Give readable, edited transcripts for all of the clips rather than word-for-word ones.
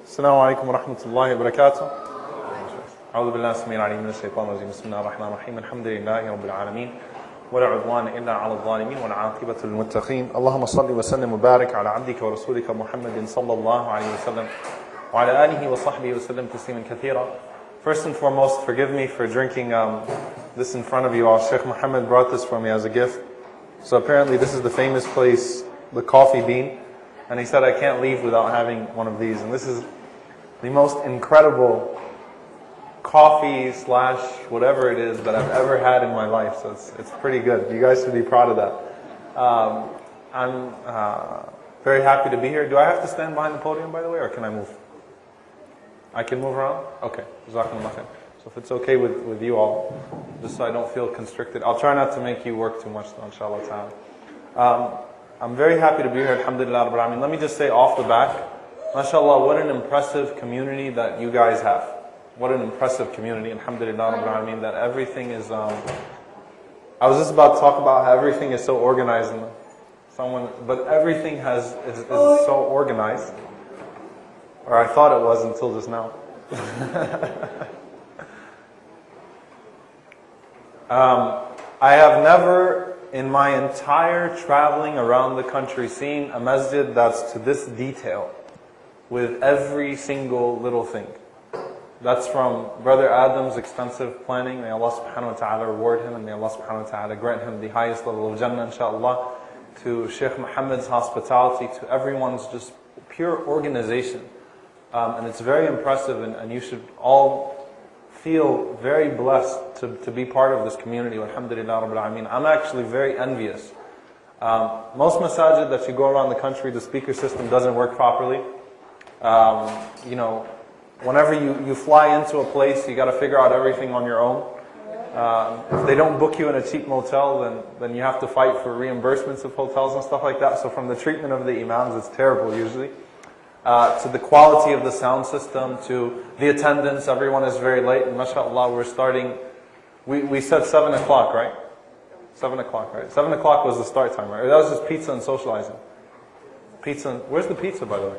السلام عليكم ورحمة الله وبركاته. أعوذ بالله السميع العليم من الشيطان الرجيم. بسم الله الرحمن الرحيم. الحمد لله رب العالمين ولا عدوان إلا على الظالمين والعاقبة للمتقين. اللهم صل وسلم وبارك على عبدك ورسولك محمد صلى الله عليه وسلم وعلى آله وصحبه وسلم تسليما كثيرا. First and foremost, forgive me for drinking this in front of you all. Sheikh Muhammad brought this for me as a gift. So apparently this is the famous place, the Coffee Bean. And he said I can't leave without having one of these. And this is the most incredible coffee slash whatever it is that I've ever had in my life. So it's pretty good. You guys should be proud of that. I'm very happy to be here. Do I have to stand behind the podium, by the way, or can I move? I can move around? Okay. Jazakumullah khair. So if it's okay with you all, just so I don't feel constricted. I'll try not to make you work too much, though, inshallah ta'ala. I'm very happy to be here, alhamdulillah rabbil alameen. Let me just say off the back, mashallah, what an impressive community that you guys have. What an impressive community, alhamdulillah rabbil alameen, that everything is, I was just about to talk about how everything is so organized, but everything is so organized. Or I thought it was until just now. I have never in my entire traveling around the country seen a masjid that's to this detail with every single little thing. That's from Brother Adam's extensive planning. May Allah subhanahu wa ta'ala reward him, and may Allah subhanahu wa ta'ala grant him the highest level of Jannah, inshaAllah. To Sheikh Muhammad's hospitality, to everyone's just pure organization. And it's very impressive, and you should all feel very blessed to be part of this community. Alhamdulillah rabbil alameen. I'm actually very envious. Most masajid that you go around the country, the speaker system doesn't work properly. Whenever you fly into a place, you got to figure out everything on your own. If they don't book you in a cheap motel, then you have to fight for reimbursements of hotels and stuff like that. So from the treatment of the imams, it's terrible usually. To the quality of the sound system, to the attendance, everyone is very late, and mashallah, we're starting, we said 7 o'clock, right? 7 o'clock, right? 7 o'clock was the start time, right? That was just pizza and socializing. Pizza, where's the pizza, by the way?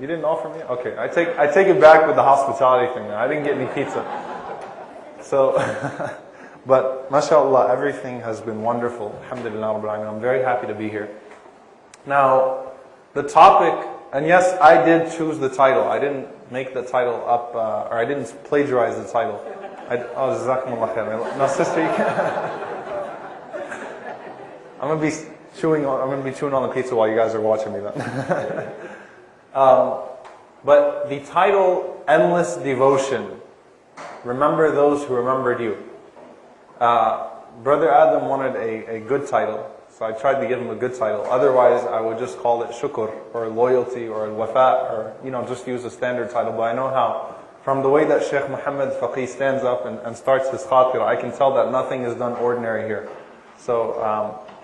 You didn't offer me? Okay, I take it back with the hospitality thing. I didn't get any pizza. So, but mashallah, everything has been wonderful. Alhamdulillah rabbil alameen. I'm very happy to be here. Now, the topic, and yes, I did choose the title. I didn't make the title up, or I didn't plagiarize the title. Jazakumullah khair. Now, sister, you can I'm gonna be chewing on the pizza while you guys are watching me then. But the title, Endless Devotion. Remember those who remembered you. Brother Adam wanted a good title. So I tried to give him a good title. Otherwise, I would just call it shukr, or loyalty, or wafa, or just use a standard title. But I know how, from the way that Sheikh Muhammad Faqih stands up and starts his khatira, I can tell that nothing is done ordinary here. So,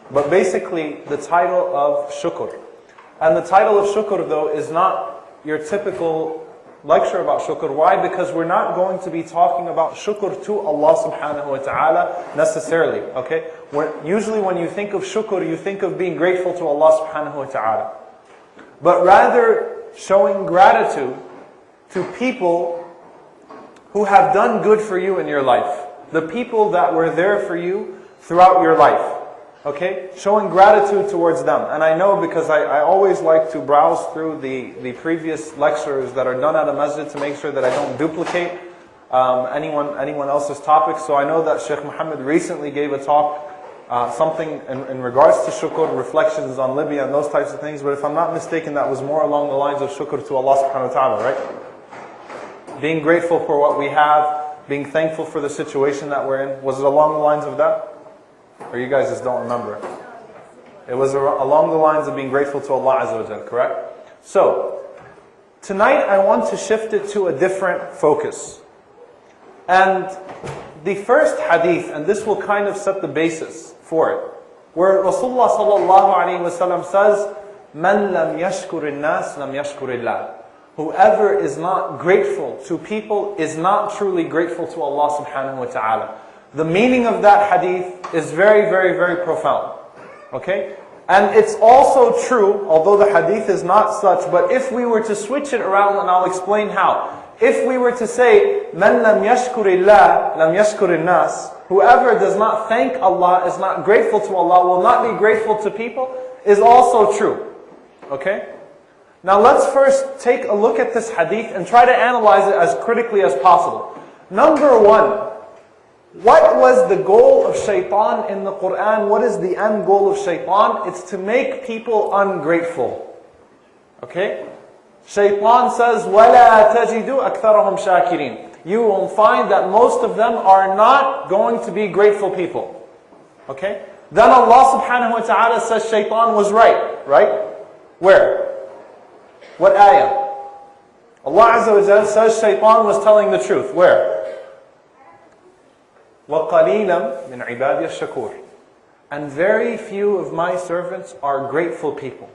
but basically, the title of shukr. And the title of shukr, though, is not your typical lecture about shukr. Why? Because we're not going to be talking about shukr to Allah subhanahu wa ta'ala necessarily. Okay? Usually when you think of shukr, you think of being grateful to Allah subhanahu wa ta'ala. But rather showing gratitude to people who have done good for you in your life. The people that were there for you throughout your life. Okay? Showing gratitude towards them. And I know because I always like to browse through the previous lectures that are done at a masjid to make sure that I don't duplicate anyone else's topics. So I know that Sheikh Muhammad recently gave a talk, something in regards to shukr, reflections on Libya and those types of things. But if I'm not mistaken, that was more along the lines of shukr to Allah subhanahu wa ta'ala, right? Being grateful for what we have, being thankful for the situation that we're in. Was it along the lines of that? Or you guys just don't remember? It was along the lines of being grateful to Allah Azza wa Jal, correct? So, tonight I want to shift it to a different focus. And the first hadith, and this will kind of set the basis for it, where Rasulullah sallallahu alayhi wa sallam says, "Man lam yashkur al-nas lam yashkur Allah." Whoever is not grateful to people is not truly grateful to Allah subhanahu wa ta'ala. The meaning of that hadith is very, very, very profound. Okay? And it's also true, although the hadith is not such, but if we were to switch it around, and I'll explain how. If we were to say, مَنْ لَمْ يَشْكُرِ اللَّهِ لَمْ يَشْكُرِ النَّاسِ, whoever does not thank Allah, is not grateful to Allah, will not be grateful to people, is also true. Okay? Now let's first take a look at this hadith and try to analyze it as critically as possible. Number one, what was the goal of shaitan in the Quran? What is the end goal of shaitan? It's to make people ungrateful. Okay? Shaitan says, وَلَا تَجِدُ أَكْثَرَهُمْ شَاكِرِينَ. You will find that most of them are not going to be grateful people. Okay? Then Allah subhanahu wa ta'ala says shaitan was right. Right? Where? What ayah? Allah Azza wa Jalla says shaitan was telling the truth. Where? وَقَلِيلًا مِنْ عِبَادِيَ الشَّكُورِ. And very few of my servants are grateful people.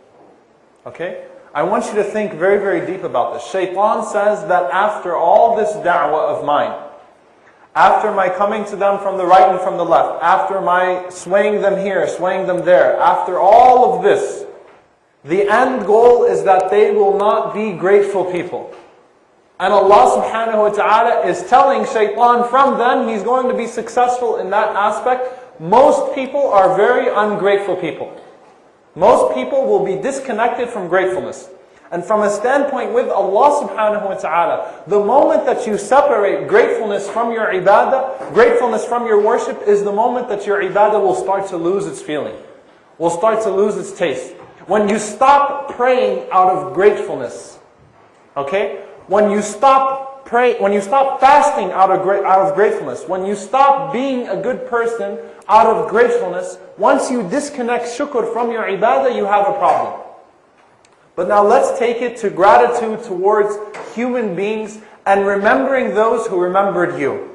Okay? I want you to think very, very deep about this. Shaitan says that after all this da'wah of mine, after my coming to them from the right and from the left, after my swaying them here, swaying them there, after all of this, the end goal is that they will not be grateful people. And Allah subhanahu wa ta'ala is telling shaitan from then, he's going to be successful in that aspect. Most people are very ungrateful people. Most people will be disconnected from gratefulness. And from a standpoint with Allah subhanahu wa ta'ala, the moment that you separate gratefulness from your ibadah, gratefulness from your worship, is the moment that your ibadah will start to lose its feeling, will start to lose its taste. When you stop praying out of gratefulness, okay? When you stop fasting out of gratefulness, when you stop being a good person out of gratefulness, once you disconnect shukr from your ibadah, you have a problem. But now let's take it to gratitude towards human beings and remembering those who remembered you.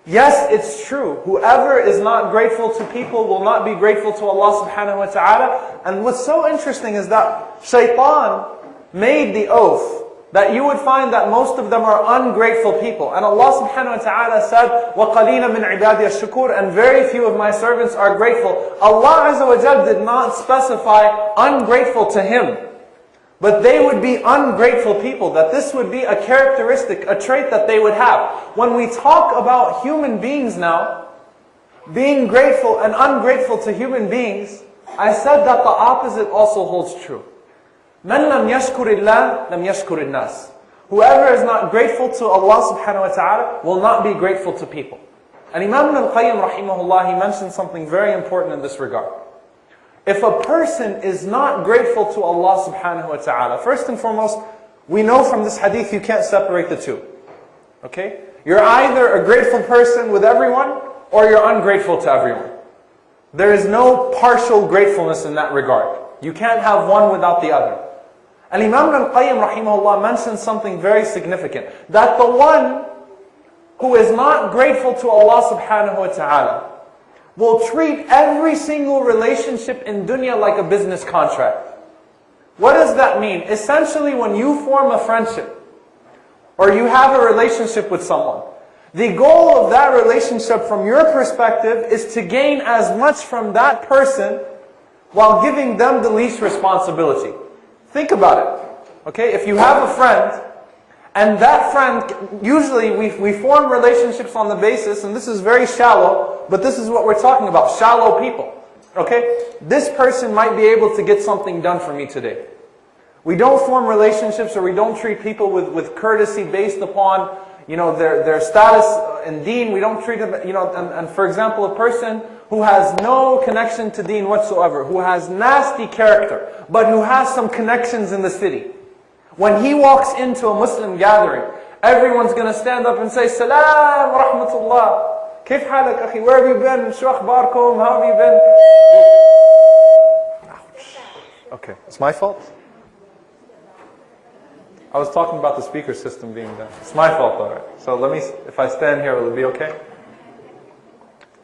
Yes, it's true. Whoever is not grateful to people will not be grateful to Allah subhanahu wa ta'ala. And what's so interesting is that shaitan made the oath that you would find that most of them are ungrateful people. And Allah subhanahu wa ta'ala said, وَقَلِيلًا مِنْ عِبَادِيَ الشُّكُورِ, and very few of my servants are grateful. Allah Azza wa Jal did not specify ungrateful to Him. But they would be ungrateful people, that this would be a characteristic, a trait that they would have. When we talk about human beings now, being grateful and ungrateful to human beings, I said that the opposite also holds true. مَنْ لَمْ يَشْكُرِ اللَّهِ لَمْ يَشْكُرِ النَّاسِ. Whoever is not grateful to Allah subhanahu wa ta'ala will not be grateful to people. And Imam al-Qayyim rahimahullah, he mentioned something very important in this regard. If a person is not grateful to Allah subhanahu wa ta'ala, first and foremost, we know from this hadith you can't separate the two. Okay? You're either a grateful person with everyone, or you're ungrateful to everyone. There is no partial gratefulness in that regard. You can't have one without the other. And Imam al-Qayyim rahimahullah mentioned something very significant. That the one who is not grateful to Allah subhanahu wa ta'ala will treat every single relationship in dunya like a business contract. What does that mean? Essentially, when you form a friendship, or you have a relationship with someone, the goal of that relationship from your perspective is to gain as much from that person while giving them the least responsibility. Think about it. Okay, if you have a friend, and that friend, usually we form relationships on the basis, and this is very shallow, but this is what we're talking about, shallow people. Okay, this person might be able to get something done for me today. We don't form relationships, or we don't treat people with courtesy based upon, their status in deen. We don't treat them, and for example, a person who has no connection to deen whatsoever, who has nasty character, but who has some connections in the city. When he walks into a Muslim gathering, everyone's going to stand up and say, Salam wa rahmatullah. Kif halak, akhi? Where have you been? Shu akhbarkum? How have you been? Ouch. Okay, it's my fault? I was talking about the speaker system being done. It's my fault, alright. So let me, if I stand here, will it be okay?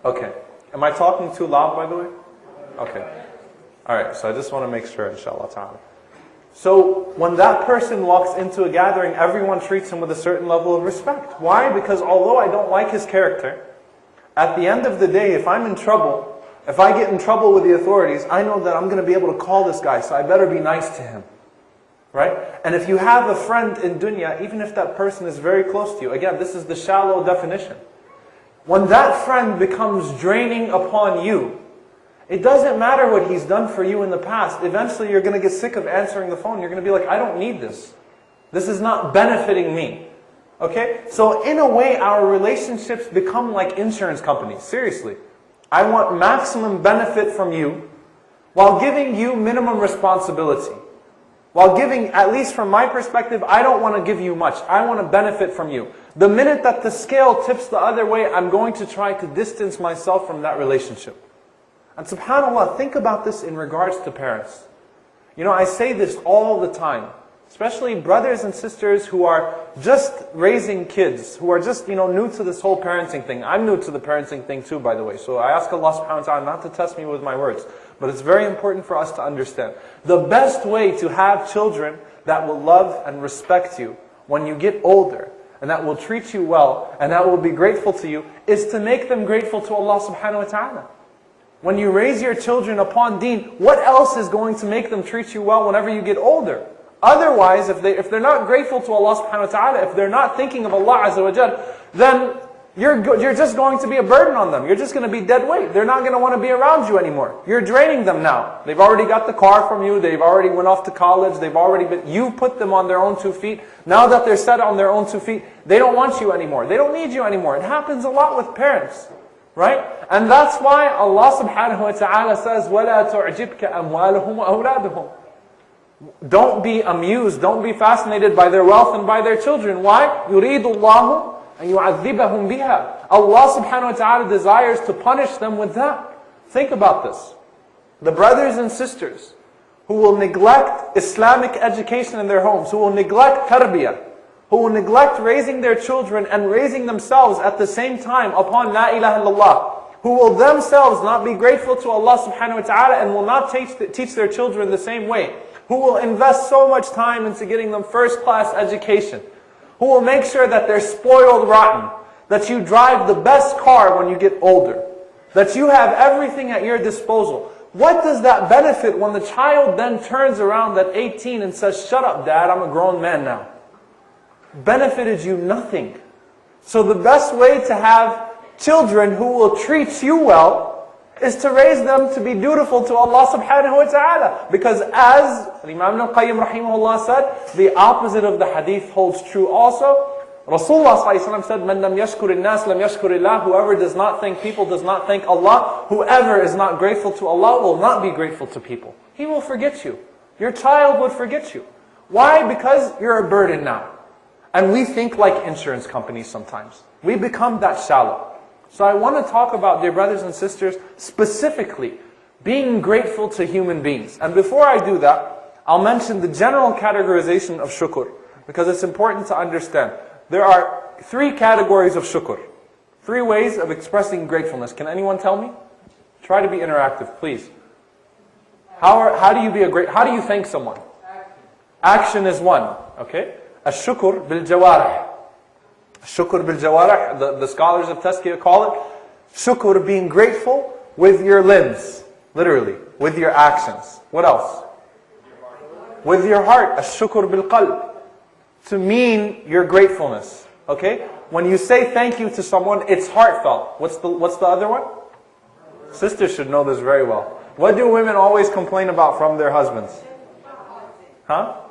Okay. Am I talking too loud, by the way? Okay. Alright, so I just want to make sure, inshallah ta'ala. So, when that person walks into a gathering, everyone treats him with a certain level of respect. Why? Because although I don't like his character, at the end of the day, if I'm in trouble, If I get in trouble with the authorities, I know that I'm going to be able to call this guy, so I better be nice to him. Right? And if you have a friend in dunya, even if that person is very close to you, again, this is the shallow definition. When that friend becomes draining upon you, it doesn't matter what he's done for you in the past. Eventually you're going to get sick of answering the phone. You're going to be like, I don't need this. This is not benefiting me. Okay? So in a way, our relationships become like insurance companies. Seriously. I want maximum benefit from you while giving you minimum responsibility. While giving, at least from my perspective, I don't want to give you much. I want to benefit from you. The minute that the scale tips the other way, I'm going to try to distance myself from that relationship. And subhanAllah, think about this in regards to parents. You know, I say this all the time. Especially brothers and sisters who are just raising kids, who are just, new to this whole parenting thing. I'm new to the parenting thing too, by the way. So I ask Allah subhanahu wa ta'ala not to test me with my words. But it's very important for us to understand. The best way to have children that will love and respect you when you get older, and that will treat you well, and that will be grateful to you, is to make them grateful to Allah subhanahu wa ta'ala. When you raise your children upon deen, what else is going to make them treat you well whenever you get older? Otherwise, if they're not grateful to Allah subhanahu wa ta'ala, if they're not thinking of Allah azza wa jal, then you're just going to be a burden on them. You're just going to be dead weight. They're not going to want to be around you anymore. You're draining them now. They've already got the car from you. They've already went off to college. You put them on their own 2 feet. Now that they're set on their own 2 feet, they don't want you anymore. They don't need you anymore. It happens a lot with parents. Right? And that's why Allah subhanahu wa ta'ala says, وَلَا تُعْجِبْكَ أَمْوَالُهُمْ وَأَوْلَادُهُم. Don't be amused, don't be fascinated by their wealth and by their children. Why? يُرِيدُ اللَّهُ أَن يُعَذِّبَهُم بِهَا. Allah subhanahu wa ta'ala desires to punish them with that. Think about this. The brothers and sisters who will neglect Islamic education in their homes, who will neglect tarbiyah, who will neglect raising their children and raising themselves at the same time upon La ilaha illallah, who will themselves not be grateful to Allah subhanahu wa ta'ala and will not teach their children the same way, who will invest so much time into getting them first-class education, who will make sure that they're spoiled rotten, that you drive the best car when you get older, that you have everything at your disposal. What does that benefit when the child then turns around at 18 and says, "Shut up, Dad, I'm a grown man now"? Benefited you nothing. So the best way to have children who will treat you well is to raise them to be dutiful to Allah subhanahu wa ta'ala. Because as Imam al-Qayyim rahimahullah said, the opposite of the hadith holds true also. Rasulullah said, "Man lam yashkur nas lam yashkur Allah." Whoever does not thank people does not thank Allah. Whoever is not grateful to Allah will not be grateful to people. He will forget you. Your child would forget you. Why? Because you're a burden now. And we think like insurance companies sometimes. We become that shallow. So I want to talk about, dear brothers and sisters, specifically being grateful to human beings. And before I do that, I'll mention the general categorization of shukr, because it's important to understand. There are 3 categories of shukr. 3 ways of expressing gratefulness. Can anyone tell me? Try to be interactive, please. How do you thank someone? Action is one. Okay? الشكر بالجوارح. الشكر بالجوارح, the scholars of Tazkiyah call it shukr, being grateful with your limbs, literally, with your actions. What else? With your heart. الشكر بالقلب, to mean your gratefulness. Okay? When you say thank you to someone, it's heartfelt. What's the other one? Sisters should know this very well. What do women always complain about from their husbands? Huh?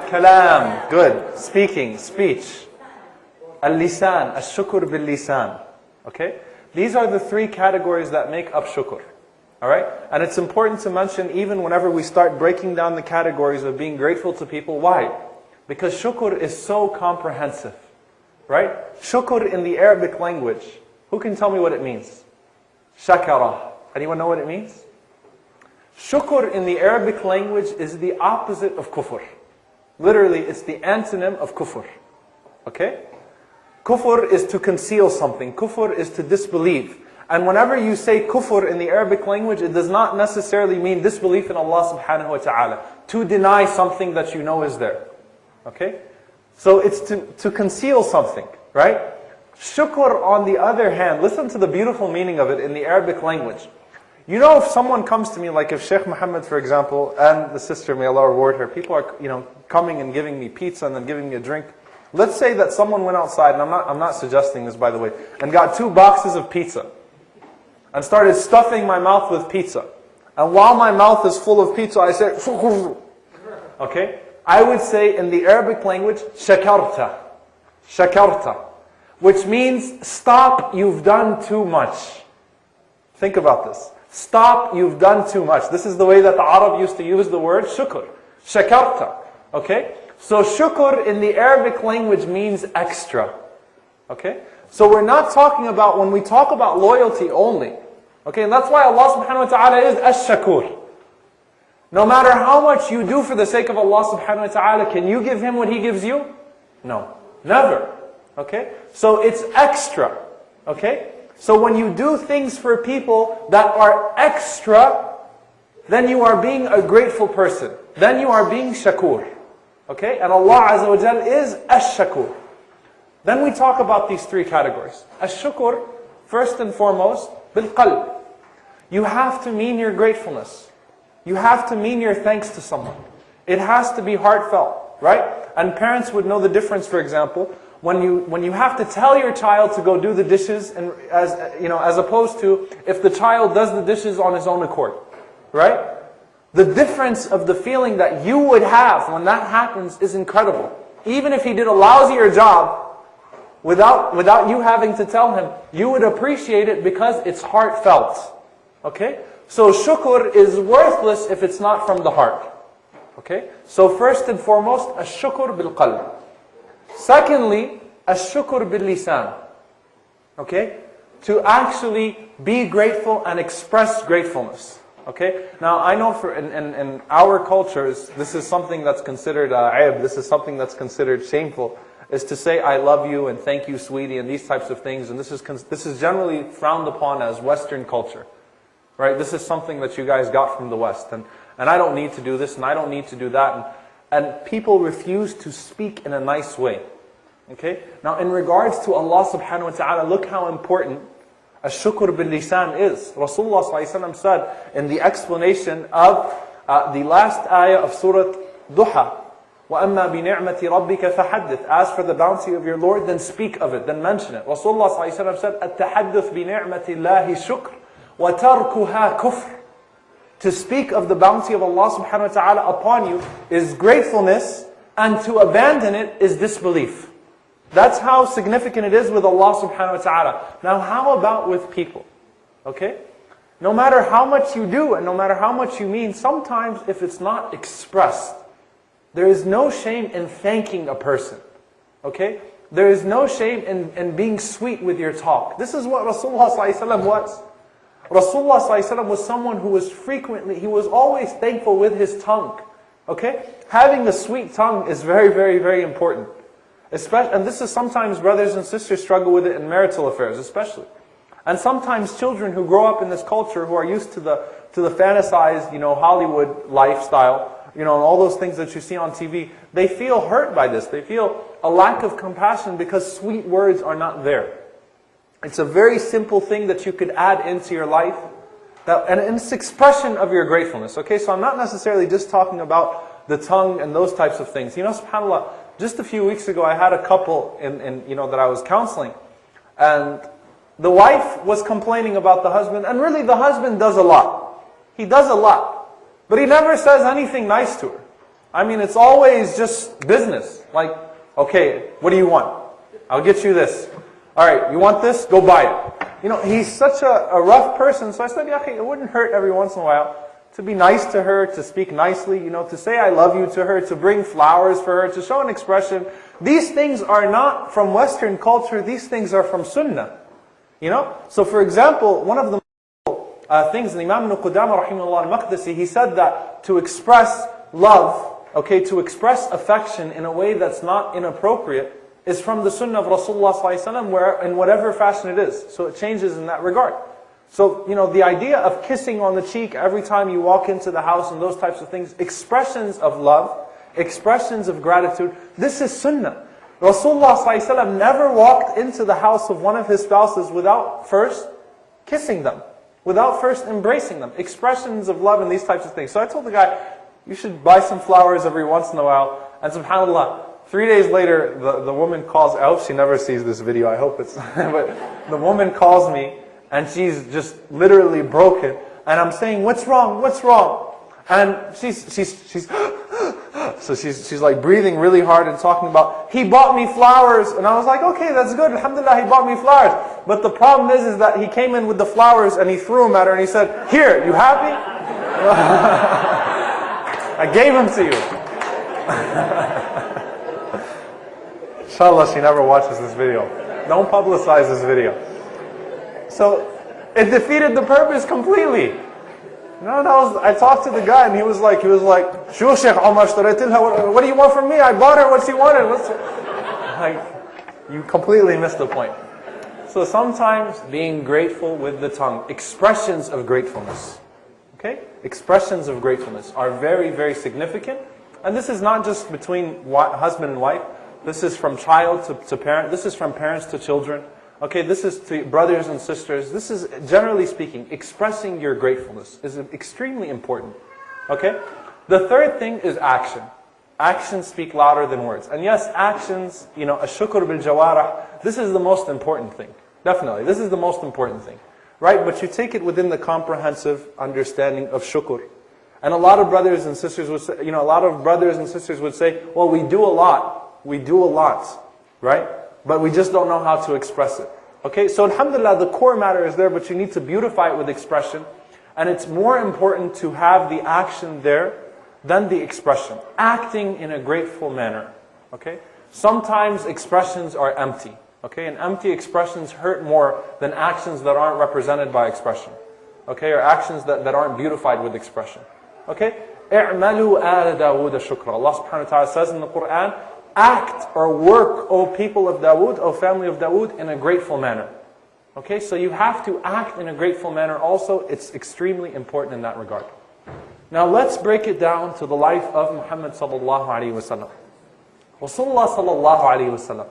Kalam, good. Speaking, speech. Al-lisan, al-shukr bil-lisan. Okay? These are the 3 categories that make up shukr. Alright? And it's important to mention even whenever we start breaking down the categories of being grateful to people. Why? Because shukr is so comprehensive. Right? Shukr in the Arabic language. Who can tell me what it means? Shakara. Anyone know what it means? Shukr in the Arabic language is the opposite of kufr. Literally, it's the antonym of kufr. Okay? Kufr is to conceal something. Kufr is to disbelieve. And whenever you say kufr in the Arabic language, it does not necessarily mean disbelief in Allah subhanahu wa ta'ala. To deny something that you know is there. Okay? So it's to conceal something, right? Shukr, on the other hand, listen to the beautiful meaning of it in the Arabic language. You know, if someone comes to me, like if Sheikh Muhammad, for example, and the sister, may Allah reward her, people are, coming and giving me pizza and then giving me a drink. Let's say that someone went outside, and I'm not suggesting this, by the way, and got 2 boxes of pizza and started stuffing my mouth with pizza. And while my mouth is full of pizza, I say, okay? I would say in the Arabic language, shakarta. Shakarta. Which means, stop, you've done too much. Think about this. Stop, you've done too much. This is the way that the Arab used to use the word shukr. Shakarta. Okay? So shukr in the Arabic language means extra. Okay? So we're not talking about, when we talk about loyalty only. Okay? And that's why Allah subhanahu wa ta'ala is ash-shakur. No matter how much you do for the sake of Allah subhanahu wa ta'ala, can you give Him what He gives you? No. Never. Okay? So it's extra. Okay? So when you do things for people that are extra, then you are being a grateful person. Then you are being shakur. Okay? And Allah Azza wa Jal is ash-shakur. Then we talk about these 3 categories. Ash-shukur, first and foremost, bil-qalb. You have to mean your gratefulness. You have to mean your thanks to someone. It has to be heartfelt, right? And parents would know the difference, for example, when you have to tell your child to go do the dishes, and as opposed to if the child does the dishes on his own accord, right? The difference of the feeling that you would have when that happens is incredible. Even if he did a lousier job, without you having to tell him, you would appreciate it because it's heartfelt. Okay? So shukr is worthless if it's not from the heart. Okay? So first and foremost, ash-shukr bil-qalb. Secondly, ash-shukr bil-lisan. Okay? To actually be grateful and express gratefulness. Okay? Now I know in our cultures, this is something that's considered aib, this is something that's considered shameful, is to say I love you and thank you sweetie and these types of things. And this is generally frowned upon as Western culture. Right? This is something that you guys got from the West. And I don't need to do this and I don't need to do that. And people refuse to speak in a nice way. Okay? Now in regards to Allah subhanahu wa ta'ala, look how important ash-shukr bil-lisan is. Rasulullah sallallahu alayhi wa sallam said in the explanation of the last ayah of Surah Duha, وَأَمَّا بِنِعْمَةِ رَبِّكَ فَحَدِّثْ. As for the bounty of your Lord, then speak of it, then mention it. Rasulullah sallallahu alayhi wa sallam said, التحدث بنعمة الله شكر وَتَرْكُهَا كُفْرٌ. To speak of the bounty of Allah subhanahu wa ta'ala upon you is gratefulness, and to abandon it is disbelief. That's how significant it is with Allah subhanahu wa ta'ala. Now how about with people? Okay? No matter how much you do and no matter how much you mean, sometimes if it's not expressed, there is no shame in thanking a person. Okay? There is no shame in being sweet with your talk. This is what Rasulullah sallallahu alaihi wasallam was. Rasulullah ﷺ was someone who was he was always thankful with his tongue. Okay? Having a sweet tongue is very, very, very important. And this is sometimes brothers and sisters struggle with it in marital affairs, especially. And sometimes children who grow up in this culture, who are used to the fantasized, Hollywood lifestyle, and all those things that you see on TV, they feel hurt by this. They feel a lack of compassion because sweet words are not there. It's a very simple thing that you could add into your life. And it's expression of your gratefulness. Okay, so I'm not necessarily just talking about the tongue and those types of things. SubhanAllah, just a few weeks ago I had a couple that I was counseling. And the wife was complaining about the husband. And really the husband does a lot. He does a lot. But he never says anything nice to her. I mean, it's always just business. Like, okay, what do you want? I'll get you this. Alright, you want this? Go buy it. He's such a rough person. So I said, yeah, it wouldn't hurt every once in a while to be nice to her, to speak nicely, to say I love you to her, to bring flowers for her, to show an expression. These things are not from Western culture. These things are from Sunnah. So for example, one of the things, the Imam Ibn Qudama rahimahullah al-Maqdisi, he said that to express love, to express affection in a way that's not inappropriate, is from the Sunnah of Rasulullah sallallahu alaihi wasallam, where in whatever fashion it is. So it changes in that regard. So, the idea of kissing on the cheek every time you walk into the house and those types of things, expressions of love, expressions of gratitude, this is Sunnah. Rasulullah ﷺ never walked into the house of one of his spouses without first kissing them, without first embracing them. Expressions of love and these types of things. So I told the guy, you should buy some flowers every once in a while. And subhanAllah, 3 days later, the woman calls, I hope she never sees this video, I hope it's, but the woman calls me and she's just literally broken. And I'm saying, what's wrong, what's wrong? And she's so she's like breathing really hard and talking about, he bought me flowers. And I was like, okay, that's good, alhamdulillah, he bought me flowers. But the problem is that he came in with the flowers and he threw them at her and he said, here, you happy? I gave them to you. Inshallah, she never watches this video. Don't publicize this video. So, it defeated the purpose completely. No, I talked to the guy and he was like, Shoo Sheikh Omar, what do you want from me? I bought her what she wanted. Like, you completely missed the point. So sometimes being grateful with the tongue, expressions of gratefulness, okay? Expressions of gratefulness are very, very significant. And this is not just between husband and wife. This is from child to parent. This is from parents to children. Okay, this is to brothers and sisters. This is, generally speaking, expressing your gratefulness is extremely important. Okay? The third thing is action. Actions speak louder than words. And yes, actions, ash-shukr bil-jawarah, this is the most important thing. Definitely, this is the most important thing. Right? But you take it within the comprehensive understanding of shukr. And a lot of brothers and sisters would say, well, we do a lot. We do a lot, right? But we just don't know how to express it. Okay, so alhamdulillah, the core matter is there, but you need to beautify it with expression. And it's more important to have the action there than the expression. Acting in a grateful manner. Okay? Sometimes expressions are empty. Okay? And empty expressions hurt more than actions that aren't represented by expression. Okay? Or actions that aren't beautified with expression. Okay? اعملوا آل داود شكرا. Allah subhanahu wa ta'ala says in the Quran, act or work, O people of Dawood, O family of Dawood, in a grateful manner. Okay, so you have to act in a grateful manner also. It's extremely important in that regard. Now let's break it down to the life of Muhammad sallallahu alaihi wasallam. Rasulullah sallallahu alaihi wasallam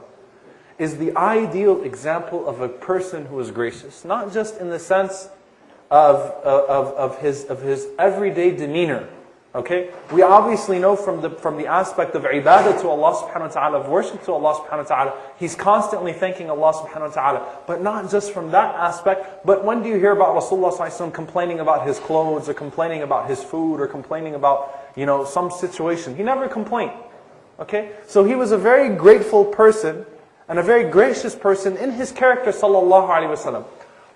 is the ideal example of a person who is gracious. Not just in the sense of his everyday demeanor. Okay, we obviously know from the aspect of ibadah to Allah subhanahu wa ta'ala, of worship to Allah subhanahu wa ta'ala, he's constantly thanking Allah subhanahu wa ta'ala. But not just from that aspect, but when do you hear about Rasulullah sallallahu alaihi wasallam complaining about his clothes, or complaining about his food, or complaining about, some situation? He never complained. Okay, so he was a very grateful person, and a very gracious person in his character, sallallahu alaihi wasallam.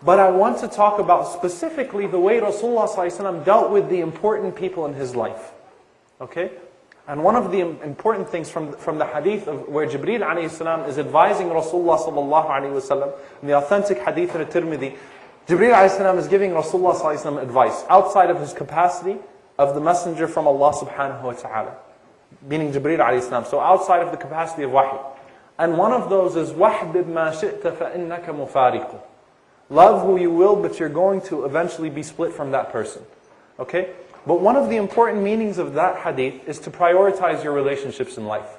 But I want to talk about specifically the way Rasulullah ﷺ dealt with the important people in his life. Okay? And one of the important things from the hadith of where Jibreel ﷺ is advising Rasulullah ﷺ, in the authentic hadith in Tirmidhi, Jibreel ﷺ is giving Rasulullah ﷺ advice outside of his capacity of the messenger from Allah subhanahu wa ta'ala. Meaning Jibreel ﷺ. So outside of the capacity of wahy. And one of those is وَحْبِبْ مَا شِئْتَ فَإِنَّكَ مُفَارِقُ. Love who you will, but you're going to eventually be split from that person. Okay? But one of the important meanings of that hadith is to prioritize your relationships in life.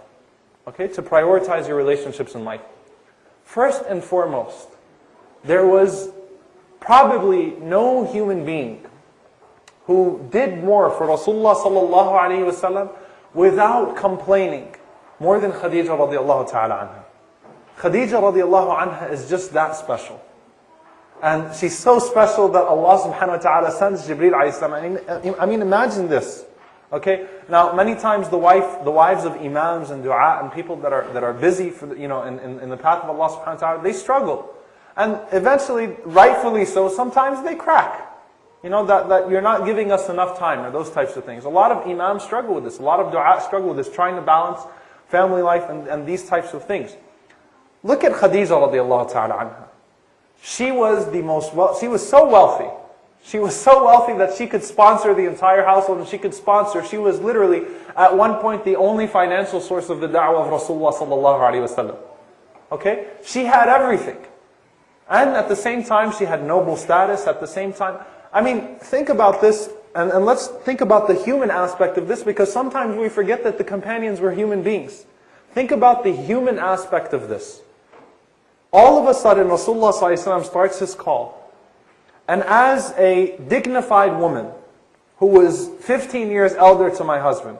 Okay? To prioritize your relationships in life. First and foremost, there was probably no human being who did more for Rasulullah sallallahu alaihi wasallam without complaining more than Khadija radiallahu ta'ala anha. Khadija radiallahu anha is just that special. And she's so special that Allah subhanahu wa ta'ala sends Jibreel alayhi salam. I mean, imagine this. Okay? Now, many times the wives of imams and dua and people that are busy for in the path of Allah subhanahu wa ta'ala, they struggle. And eventually, rightfully so, sometimes they crack. That you're not giving us enough time, or those types of things. A lot of imams struggle with this. A lot of dua struggle with this, trying to balance family life and these types of things. Look at Khadija radiallahu ta'ala anha. She was she was so wealthy. She was so wealthy that she could sponsor the entire household, and she was literally, at one point, the only financial source of the da'wah of Rasulullah sallallahu alaihi wasallam. Okay? She had everything. And at the same time, she had noble status. At the same time, I mean, think about this, and let's think about the human aspect of this, because sometimes we forget that the companions were human beings. Think about the human aspect of this. All of a sudden, Rasulullah ﷺ starts his call. And as a dignified woman who was 15 years elder to my husband,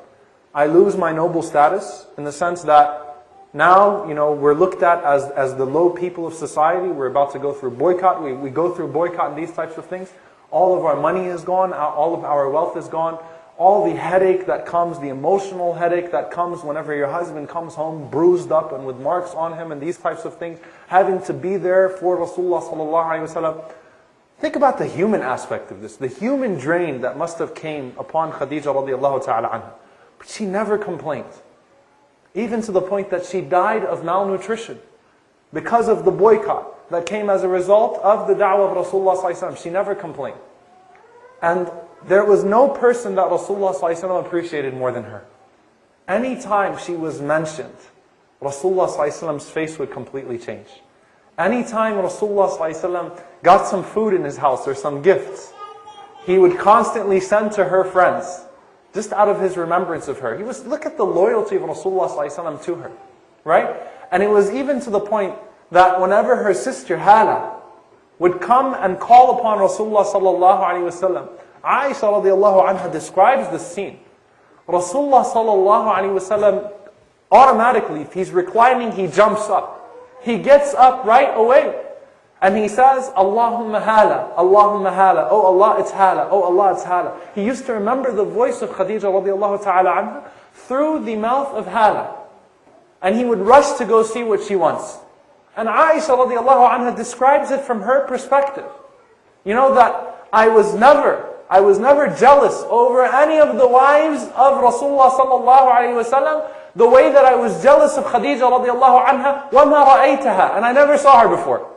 I lose my noble status in the sense that now, we're looked at as the low people of society. We're about to go through boycott. We go through boycott and these types of things. All of our money is gone. All of our wealth is gone. All the headache that comes, the emotional headache that comes whenever your husband comes home bruised up and with marks on him and these types of things, having to be there for Rasulullah sallallahu alaihi wasallam. Think about the human aspect of this, the human drain that must have came upon Khadija radiallahu ta'ala anha. But she never complained. Even to the point that she died of malnutrition because of the boycott that came as a result of the da'wah of Rasulullah sallallahu alaihi wasallam. She never complained. And there was no person that Rasulullah ﷺ appreciated more than her. Anytime she was mentioned, Rasulullah ﷺ's face would completely change. Anytime Rasulullah ﷺ got some food in his house or some gifts, he would constantly send to her friends, just out of his remembrance of her. Look at the loyalty of Rasulullah ﷺ to her, right? And it was even to the point that whenever her sister Hala would come and call upon Rasulullah ﷺ, Aisha radiallahu anha describes the scene. Rasulullah sallallahu alaihi wasallam automatically, if he's reclining, he jumps up. He gets up right away. And he says, Allahumma hala, Allahumma hala. Oh Allah, it's hala. Oh Allah, it's hala. He used to remember the voice of Khadija radiallahu ta'ala anha through the mouth of hala. And he would rush to go see what she wants. And Aisha radiallahu anha describes it from her perspective. You know that I was never jealous over any of the wives of Rasulullah sallallahu alaihi wasallam the way that I was jealous of Khadija radiallahu anha. وَمَا رَأَيْتَهَا. And I never saw her before.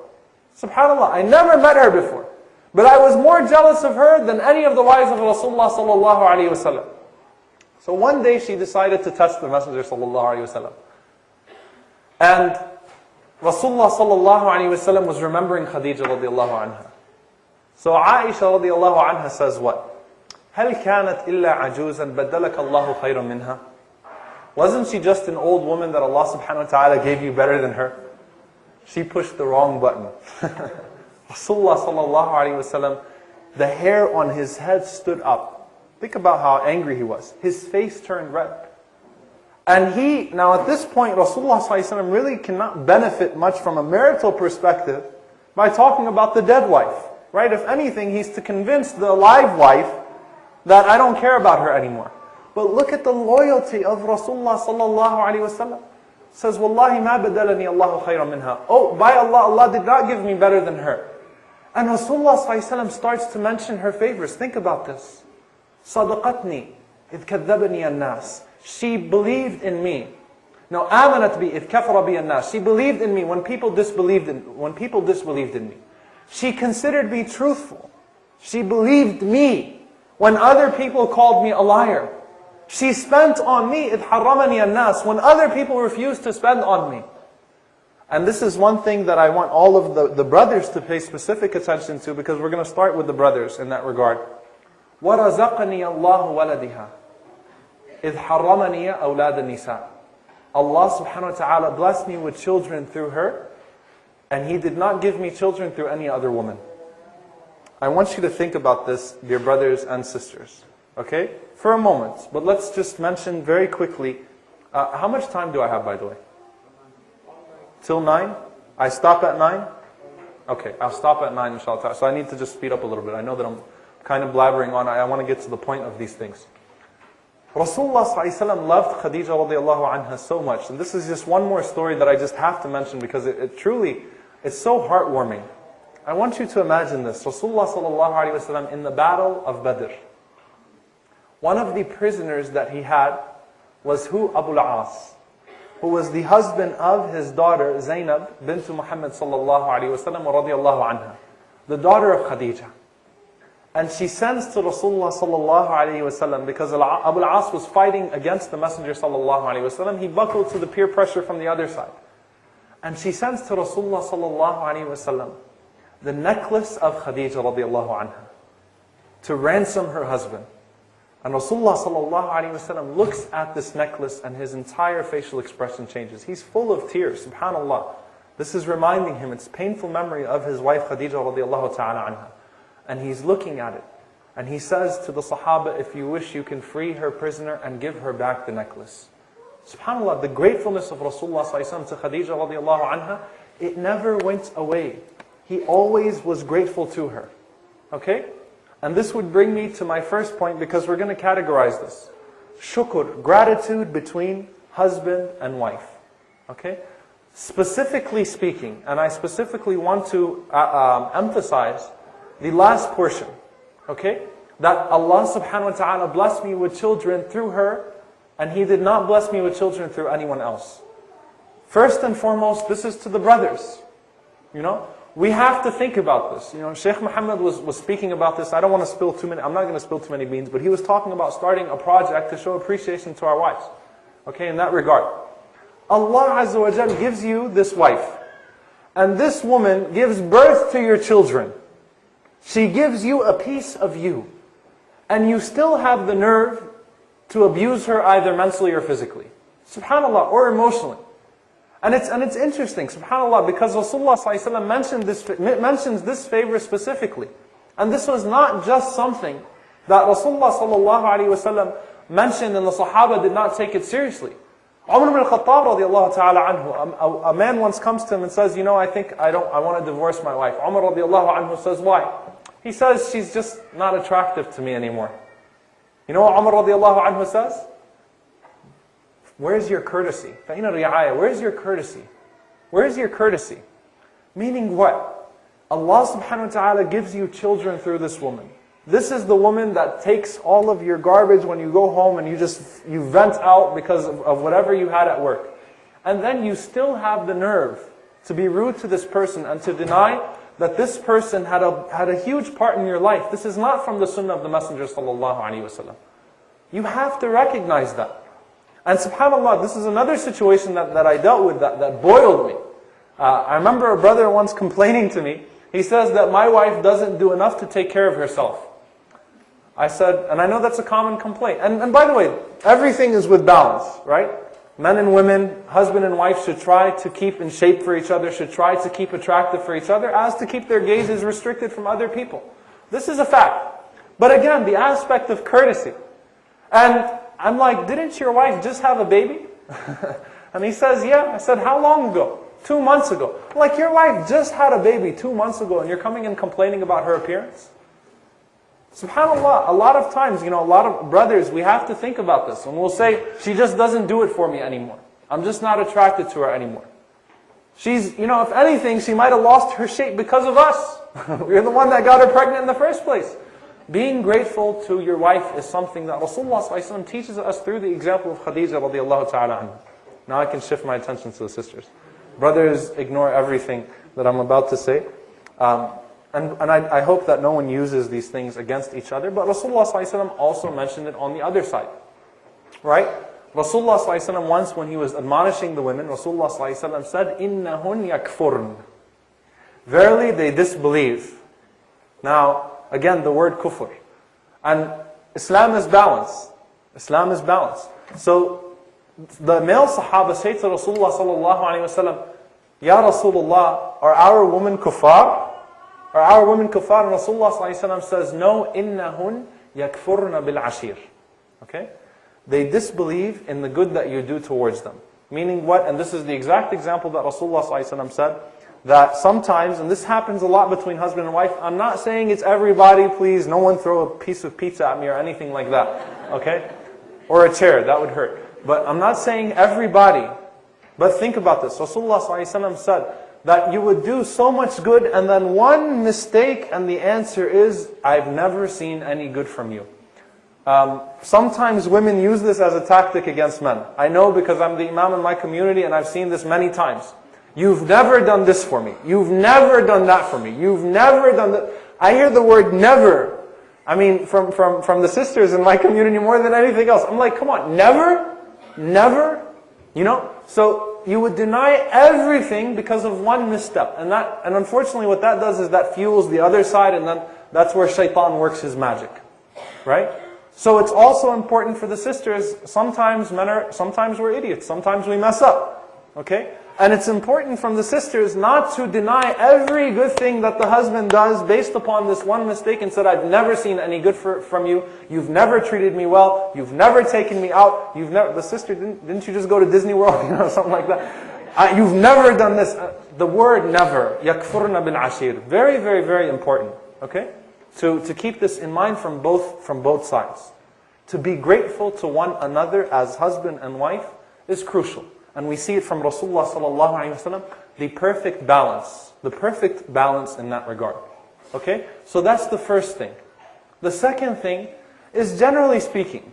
SubhanAllah, I never met her before. But I was more jealous of her than any of the wives of Rasulullah sallallahu alaihi wasallam. So one day she decided to test the Messenger sallallahu alaihi wasallam. And Rasulullah sallallahu alaihi wasallam was remembering Khadija radiallahu anha. So Aisha radiallahu anha says what? هَلْ كَانَتْ إِلَّا عَجُوزًا بَدَّلَكَ اللَّهُ خَيْرًا مِنْهَا. Wasn't she just an old woman that Allah subhanahu wa ta'ala gave you better than her? She pushed the wrong button. Rasulullah sallallahu alayhi wasallam, the hair on his head stood up. Think about how angry he was. His face turned red. And now at this point, Rasulullah sallallahu alayhi wasallam really cannot benefit much from a marital perspective by talking about the dead wife. Right? If anything, he's to convince the alive wife that I don't care about her anymore. But look at the loyalty of Rasulullah sallallahu alaihi wasallam. Says, Wallahi ma badalani Allahu khayran minha. Oh, by Allah, Allah did not give me better than her. And Rasulullah sallallahu alaihi wasallam starts to mention her favors. Think about this. Sadaqatni idh kadhabani an-nas. She believed in me. No, amanat bi idh kafara bi an-nas. She believed in me when people disbelieved in me. She considered me truthful. She believed me when other people called me a liar. She spent on me إِذْ حَرَّمَنِي النَّاسِ when other people refused to spend on me. And this is one thing that I want all of the brothers to pay specific attention to, because we're going to start with the brothers in that regard. وَرَزَقَنِي اللَّهُ وَلَدِهَا إِذْ حَرَّمَنِي أَوْلَادَ النِّسَاءِ. Allah subhanahu wa ta'ala blessed me with children through her, and He did not give me children through any other woman. I want you to think about this, dear brothers and sisters. Okay? For a moment. But let's just mention very quickly, how much time do I have, by the way? Till 9? I stop at 9? Okay, I'll stop at 9 inshallah. So I need to just speed up a little bit. I know that I'm kind of blabbering on. I want to get to the point of these things. Rasulullah ﷺ loved Khadija radiallahu anha so much. And this is just one more story that I just have to mention, because it truly, it's so heartwarming. I want you to imagine this. Rasulullah sallallahu alaihi wasallam in the battle of Badr. One of the prisoners that he had was who? Abu al-As, who was the husband of his daughter Zainab bint Muhammad sallallahu alaihi wasallam radiyallahu anha, the daughter of Khadija. And she sends to Rasulullah sallallahu alaihi wasallam, because Abu al-As was fighting against the Messenger sallallahu alaihi wasallam. He buckled to the peer pressure from the other side. And she sends to Rasulullah sallallahu alaihi wasallam the necklace of Khadija radiyallahu anha to ransom her husband. And Rasulullah sallallahu alaihi wasallam looks at this necklace and his entire facial expression changes. He's full of tears, subhanallah. This is reminding him, it's painful memory of his wife Khadija radiallahu ta'ala anha. And he's looking at it. And he says to the Sahaba, if you wish, you can free her prisoner and give her back the necklace. SubhanAllah, the gratefulness of Rasulullah sallallahu alaihi wasallam to Khadija radiallahu anha, it never went away. He always was grateful to her. Okay? And this would bring me to my first point, because we're going to categorize this. Shukr, gratitude between husband and wife. Okay? Specifically speaking, and I specifically want to emphasize the last portion. Okay? That Allah subhanahu wa ta'ala blessed me with children through her, and He did not bless me with children through anyone else. First and foremost, this is to the brothers. You know? We have to think about this. You know, Shaykh Muhammad was speaking about this. I don't want to spill too many, I'm not going to spill too many beans, but he was talking about starting a project to show appreciation to our wives. Okay, in that regard. Allah Azza wa Jal gives you this wife. And this woman gives birth to your children. She gives you a piece of you. And you still have the nerve to abuse her either mentally or physically. SubhanAllah, or emotionally. And it's interesting, subhanAllah, because Rasulullah ﷺ mentions this favor specifically. And this was not just something that Rasulullah ﷺ mentioned and the Sahaba did not take it seriously. Umar ibn al-Khattab radiallahu ta'ala anhu, a man once comes to him and says, you know, I want to divorce my wife. Umar radiallahu anhu says, why? He says, she's just not attractive to me anymore. You know what Umar radiallahu anhu says? Where's your courtesy? Where's your courtesy? Where's your courtesy? Meaning what? Allah subhanahu wa ta'ala gives you children through this woman. This is the woman that takes all of your garbage when you go home and you vent out because of whatever you had at work. And then you still have the nerve to be rude to this person and to deny that this person had a huge part in your life. This is not from the sunnah of the Messenger sallallahu alaihi wasallam. You have to recognize that. And subhanAllah, this is another situation that I dealt with that boiled me. I remember a brother once complaining to me. He says that my wife doesn't do enough to take care of herself. I said, and I know that's a common complaint. And by the way, everything is with balance, right? Men and women, husband and wife should try to keep in shape for each other, should try to keep attractive for each other, as to keep their gazes restricted from other people. This is a fact. But again, the aspect of courtesy. And I'm like, didn't your wife just have a baby? And he says, yeah. I said, how long ago? 2 months ago. I'm like, your wife just had a baby 2 months ago and you're coming and complaining about her appearance? SubhanAllah, a lot of times, a lot of brothers, we have to think about this. And we'll say, she just doesn't do it for me anymore. I'm just not attracted to her anymore. She's, if anything, she might have lost her shape because of us. We're the one that got her pregnant in the first place. Being grateful to your wife is something that Rasulullah ﷺ teaches us through the example of Khadija radiallahu ta'ala anha. Now I can shift my attention to the sisters. Brothers, ignore everything that I'm about to say. And I hope that no one uses these things against each other. But Rasulullah ﷺ also mentioned it on the other side. Right? Rasulullah ﷺ once when he was admonishing the women, Rasulullah ﷺ said, إِنَّهُنْ يَكْفُرْنَ. Verily they disbelieve. Now, again, the word kufr. And Islam is balance. Islam is balance. So, the male Sahaba say to Rasulullah sallallahu alayhi wa sallam, Ya Rasulullah, are our women kuffar? Are our women kuffar? And Rasulullah sallallahu alayhi wa sallam says, no, innahun yakfurna bil ashir. Okay? They disbelieve in the good that you do towards them. Meaning what? And this is the exact example that Rasulullah sallallahu alayhi wa sallam said, that sometimes, and this happens a lot between husband and wife, I'm not saying it's everybody, please, no one throw a piece of pizza at me or anything like that, okay? Or a chair, that would hurt. But I'm not saying everybody, but think about this. Rasulullah ﷺ said that you would do so much good and then one mistake and the answer is, I've never seen any good from you. Sometimes women use this as a tactic against men. I know because I'm the imam in my community and I've seen this many times. You've never done this for me. You've never done that for me. You've never done that. I hear the word never. I mean, from the sisters in my community more than anything else. I'm like, come on, never? Never? So you would deny everything because of one misstep. And unfortunately what that does is that fuels the other side and then that's where shaitan works his magic. Right? So it's also important for the sisters, sometimes we're idiots, sometimes we mess up. Okay? And it's important from the sisters not to deny every good thing that the husband does based upon this one mistake and said, I've never seen any good from you, you've never treated me well, you've never taken me out, the sister, didn't you just go to Disney World, something like that? You've never done this. The word never, يَكْفُرْنَ بِالْعَشِيرِ. Very, very, very important. Okay? To keep this in mind from both sides. To be grateful to one another as husband and wife is crucial. And we see it from Rasulullah sallallahu alaihi wasallam, the perfect balance in that regard. Okay? So that's the first thing. The second thing is, generally speaking,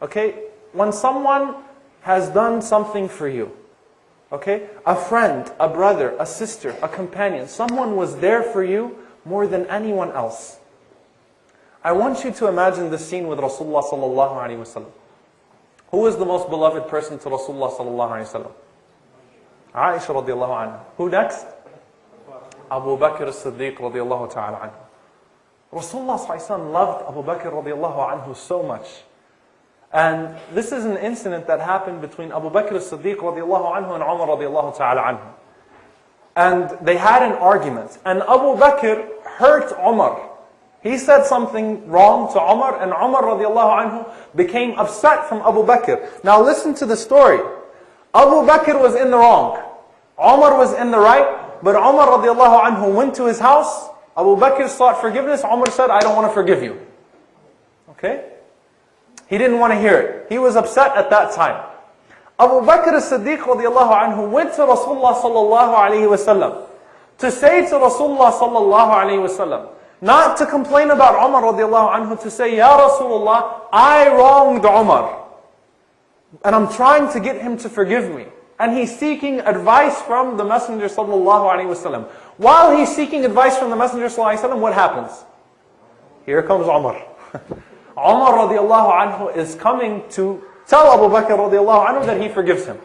okay, when someone has done something for you, okay, a friend, a brother, a sister, a companion, someone was there for you more than anyone else. I want you to imagine the scene with Rasulullah sallallahu alaihi wasallam. Who is the most beloved person to Rasulullah sallallahu alaihi wasallam? Aisha radiallahu anha. Who next? Abu Bakr as-Siddiq radiallahu ta'ala anhu. Rasulullah sallallahu alaihi wasallam loved Abu Bakr radiallahu anhu so much. And this is an incident that happened between Abu Bakr as-Siddiq radiallahu anhu and Umar radiallahu ta'ala anhu. And they had an argument. And Abu Bakr hurt Umar. He said something wrong to Umar, and Umar radiallahu anhu became upset from Abu Bakr. Now listen to the story. Abu Bakr was in the wrong. Umar was in the right, but Umar radiallahu anhu went to his house. Abu Bakr sought forgiveness. Umar said, I don't want to forgive you. Okay? He didn't want to hear it. He was upset at that time. Abu Bakr as-Siddiq radiallahu anhu went to Rasulullah sallallahu alayhi wasallam to say to Rasulullah sallallahu alayhi wasallam, not to complain about Umar radiallahu anhu, to say, Ya Rasulullah, I wronged Umar. And I'm trying to get him to forgive me. And he's seeking advice from the Messenger sallallahu alaihi wasallam. While he's seeking advice from the Messenger sallallahu alaihi wasallam, what happens? Here comes Umar. Umar radiallahu anhu is coming to tell Abu Bakr radiallahu anhu that he forgives him.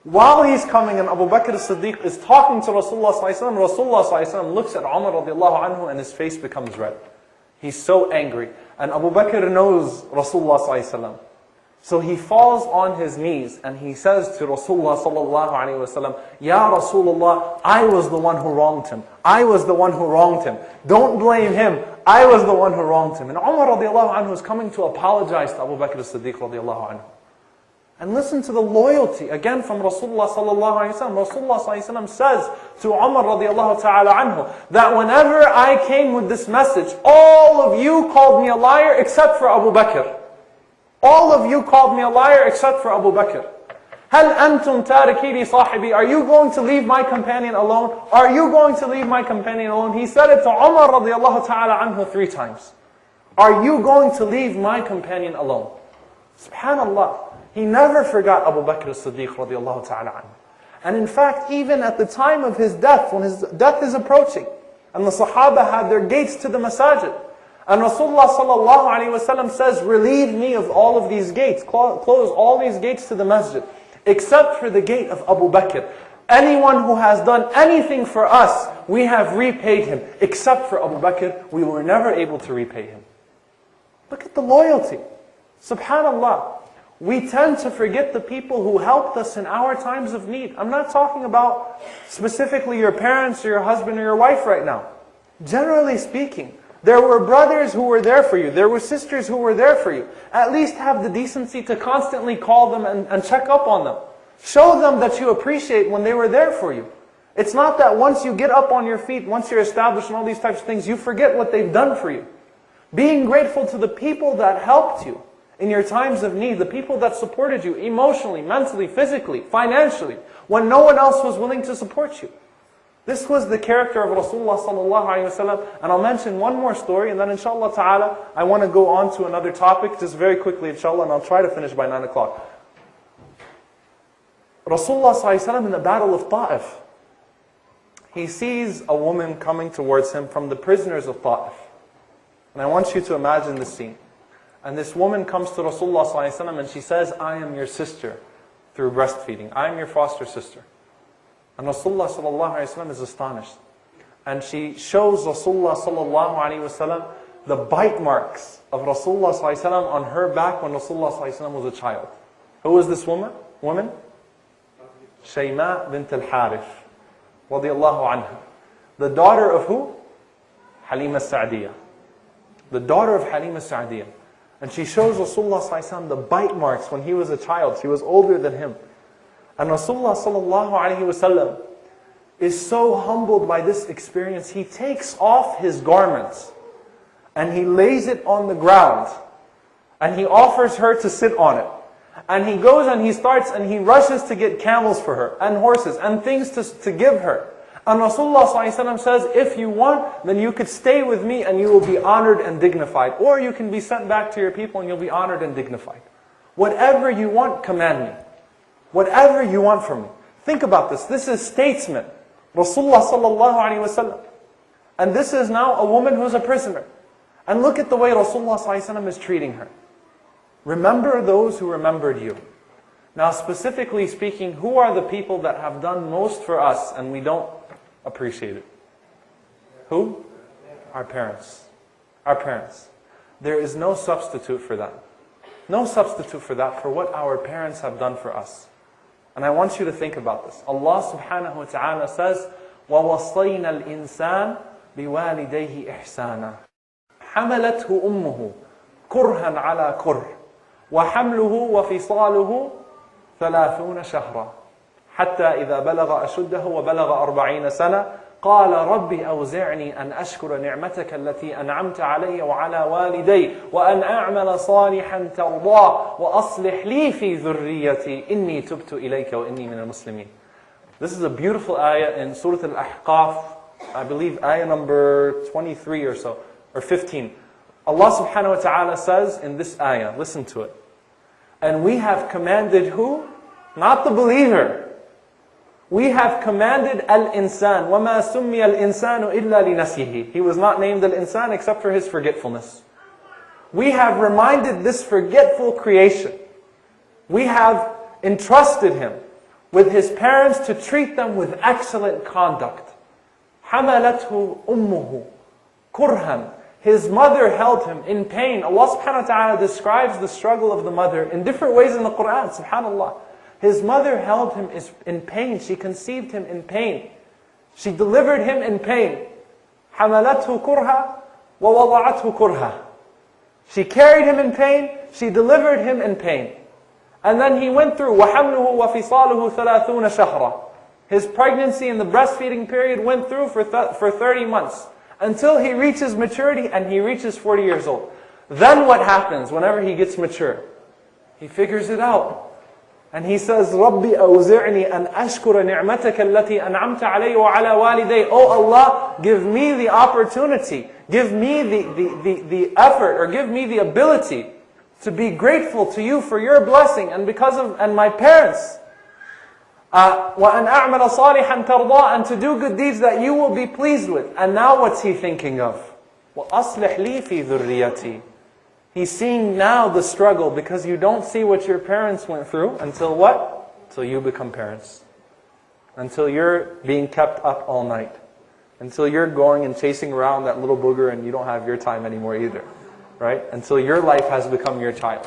While he's coming and Abu Bakr as-Siddiq is talking to Rasulullah sallallahu alaihi wasallam, Rasulullah sallallahu alaihi wasallam looks at Umar radiallahu anhu and his face becomes red. He's so angry. And Abu Bakr knows Rasulullah sallallahu alaihi wasallam. So he falls on his knees and he says to Rasulullah sallallahu alaihi wasallam, Ya Rasulullah, I was the one who wronged him. I was the one who wronged him. Don't blame him. I was the one who wronged him. And Umar radiallahu anhu is coming to apologize to Abu Bakr as-Siddiq radiallahu anhu. And listen to the loyalty, again from Rasulullah sallallahu alaihi wasallam. Rasulullah sallallahu alaihi wasallam says to Umar radiallahu ta'ala anhu, that whenever I came with this message, all of you called me a liar except for Abu Bakr. All of you called me a liar except for Abu Bakr. هَلْ أَنْتُمْ تَارِكِي لِي صَاحِبِي. Are you going to leave my companion alone? Are you going to leave my companion alone? He said it to Umar radiallahu ta'ala anhu 3 times. Are you going to leave my companion alone? Subhanallah. He never forgot Abu Bakr as-Siddiq radiallahu ta'ala anhu. And in fact, even at the time of his death, when his death is approaching, and the Sahaba had their gates to the masajid, and Rasulullah sallallahu alaihi wasallam says, relieve me of all of these gates, close all these gates to the masjid, except for the gate of Abu Bakr. Anyone who has done anything for us, we have repaid him. Except for Abu Bakr, we were never able to repay him. Look at the loyalty. Subhanallah. We tend to forget the people who helped us in our times of need. I'm not talking about specifically your parents or your husband or your wife right now. Generally speaking, there were brothers who were there for you. There were sisters who were there for you. At least have the decency to constantly call them and check up on them. Show them that you appreciate when they were there for you. It's not that once you get up on your feet, once you're established and all these types of things, you forget what they've done for you. Being grateful to the people that helped you in your times of need, the people that supported you emotionally, mentally, physically, financially, when no one else was willing to support you. This was the character of Rasulullah sallallahu alaihi wasallam. And I'll mention one more story, and then inshallah ta'ala, I want to go on to another topic, just very quickly inshallah, and I'll try to finish by 9 o'clock. Rasulullah sallallahu alaihi wasallam in the battle of Ta'if, he sees a woman coming towards him from the prisoners of Ta'if. And I want you to imagine the scene. And this woman comes to Rasulullah sallallahu alaihi wasallam and she says, I am your sister through breastfeeding. I am your foster sister. And Rasulullah sallallahu alaihi wasallam is astonished. And she shows Rasulullah sallallahu alaihi wasallam the bite marks of Rasulullah ﷺ on her back when Rasulullah ﷺ was a child. Who was this woman? Shayma bint al-Harith, radiyallahu anha. The daughter of who? Halima Sa'diyah. The daughter of Halima Sa'diyah. And she shows Rasulullah ﷺ the bite marks when he was a child. She was older than him. And Rasulullah ﷺ is so humbled by this experience, he takes off his garments and he lays it on the ground and he offers her to sit on it. And he goes and he rushes to get camels for her and horses and things to give her. And Rasulullah ﷺ says, if you want, then you could stay with me and you will be honored and dignified. Or you can be sent back to your people and you'll be honored and dignified. Whatever you want, command me. Whatever you want from me. Think about this. This is statesman. Rasulullah ﷺ. And this is now a woman who's a prisoner. And look at the way Rasulullah ﷺ is treating her. Remember those who remembered you. Now specifically speaking, who are the people that have done most for us and we don't appreciate it? Who? Our parents. Our parents. There is no substitute for that. No substitute for that, for what our parents have done for us. And I want you to think about this. Allah subhanahu wa ta'ala says, وَوَصَّيْنَا الْإِنسَانِ بِوَالِدَيْهِ إِحْسَانًا حَمَلَتْهُ أُمُّهُ كُرْهًا عَلَى كُرْهٍ وَحَمْلُهُ وَفِصَالُهُ 30 شهرا حتى إذا بلغ أشده وبلغ 40 سنة قال ربي أوزعني أن أشكر نعمتك التي أنعمت علي وعلى والدي وأن أعمل صالحا ترضاه وأصلح لي في ذريتي إني تبت إليك وإني من المسلمين. This is a beautiful ayah in Surah Al-Ahqaf, I believe ayah number 23 or so, or 15. Allah subhanahu wa ta'ala says in this ayah, listen to it. And we have commanded who? Not the believer. We have commanded al-insan. وَمَا سُمِّيَ الْإِنسَانُ إِلَّا لِنَسْيِهِ. He was not named al-insan except for his forgetfulness. We have reminded this forgetful creation. We have entrusted him with his parents to treat them with excellent conduct. حَمَلَتْهُ أُمُّهُ كُرْهًا. His mother held him in pain. Allah subhanahu wa ta'ala describes the struggle of the mother in different ways in the Quran, subhanAllah. His mother held him in pain. She conceived him in pain. She delivered him in pain. حَمَلَتْهُ كُرْهًا وَوَضَعَتْهُ كُرْهًا. She carried him in pain. She delivered him in pain. And then he went through وَحَمْلُهُ وَفِصَالُهُ 30 شهرا. His pregnancy and the breastfeeding period went through for 30 months. Until he reaches maturity and he reaches 40 years old. Then what happens whenever he gets mature? He figures it out. And he says, رَبِّ أَوْزِعْنِي أَنْ أَشْكُرَ نِعْمَتَكَ الَّتِي أَنْعَمْتَ عَلَيَّ وَعَلَى وَالِدَيَّ. Oh Allah, give me the opportunity, give me the effort, or give me the ability to be grateful to you for your blessing and and my parents. وَأَنْ أَعْمَلَ صَالِحًا تَرْضَى. And to do good deeds that you will be pleased with. And now what's he thinking of? وَأَصْلِحْ لِي فِي ذُرِّيَّتِي. He's seeing now the struggle, because you don't see what your parents went through until what? Until you become parents. Until you're being kept up all night. Until you're going and chasing around that little booger and you don't have your time anymore either. Right? Until your life has become your child.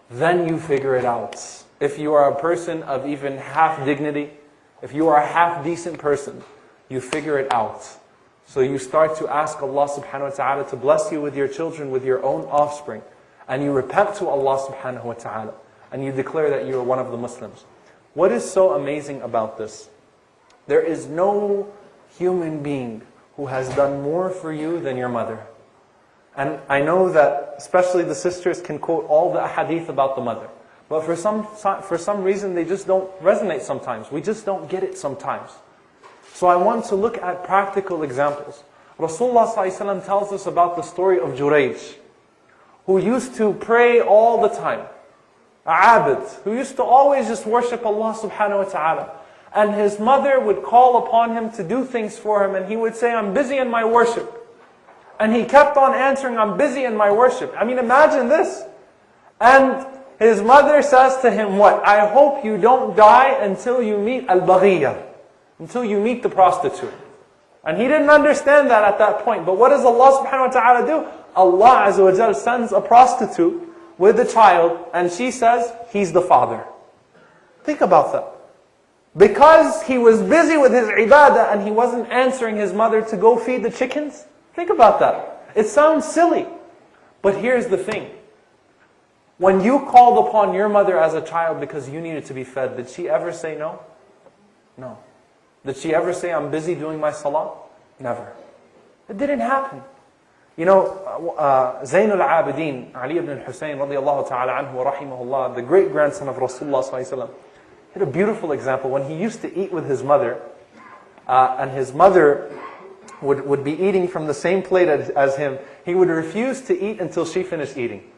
Then you figure it out. If you are a person of even half dignity, if you are a half decent person, you figure it out. So you start to ask Allah subhanahu wa ta'ala to bless you with your children, with your own offspring. And you repent to Allah subhanahu wa ta'ala. And you declare that you are one of the Muslims. What is so amazing about this? There is no human being who has done more for you than your mother. And I know that especially the sisters can quote all the ahadith about the mother. But for some reason they just don't resonate sometimes. We just don't get it sometimes. So I want to look at practical examples. Rasulullah ﷺ tells us about the story of Jurayj, who used to pray all the time. Abid, who used to always just worship Allah subhanahu wa ta'ala. And his mother would call upon him to do things for him, and he would say, I'm busy in my worship. And he kept on answering, I'm busy in my worship. I mean, imagine this. And his mother says to him, what? I hope you don't die until you meet al-baghiyah, until you meet the prostitute. And he didn't understand that at that point. But what does Allah subhanahu wa ta'ala do? Allah azza wa jal sends a prostitute with a child, and she says, he's the father. Think about that. Because he was busy with his ibadah and he wasn't answering his mother to go feed the chickens. Think about that. It sounds silly. But here's the thing. When you called upon your mother as a child because you needed to be fed, did she ever say no? No. Did she ever say, I'm busy doing my salah? Never. It didn't happen. You know, Zainul Abidin, Ali ibn al-Husayn radiyallahu ta'ala anhu wa rahimahullah, the great grandson of Rasulullah sallallahu alayhi wa sallam, had a beautiful example. When he used to eat with his mother, and his mother would be eating from the same plate as him, he would refuse to eat until she finished eating.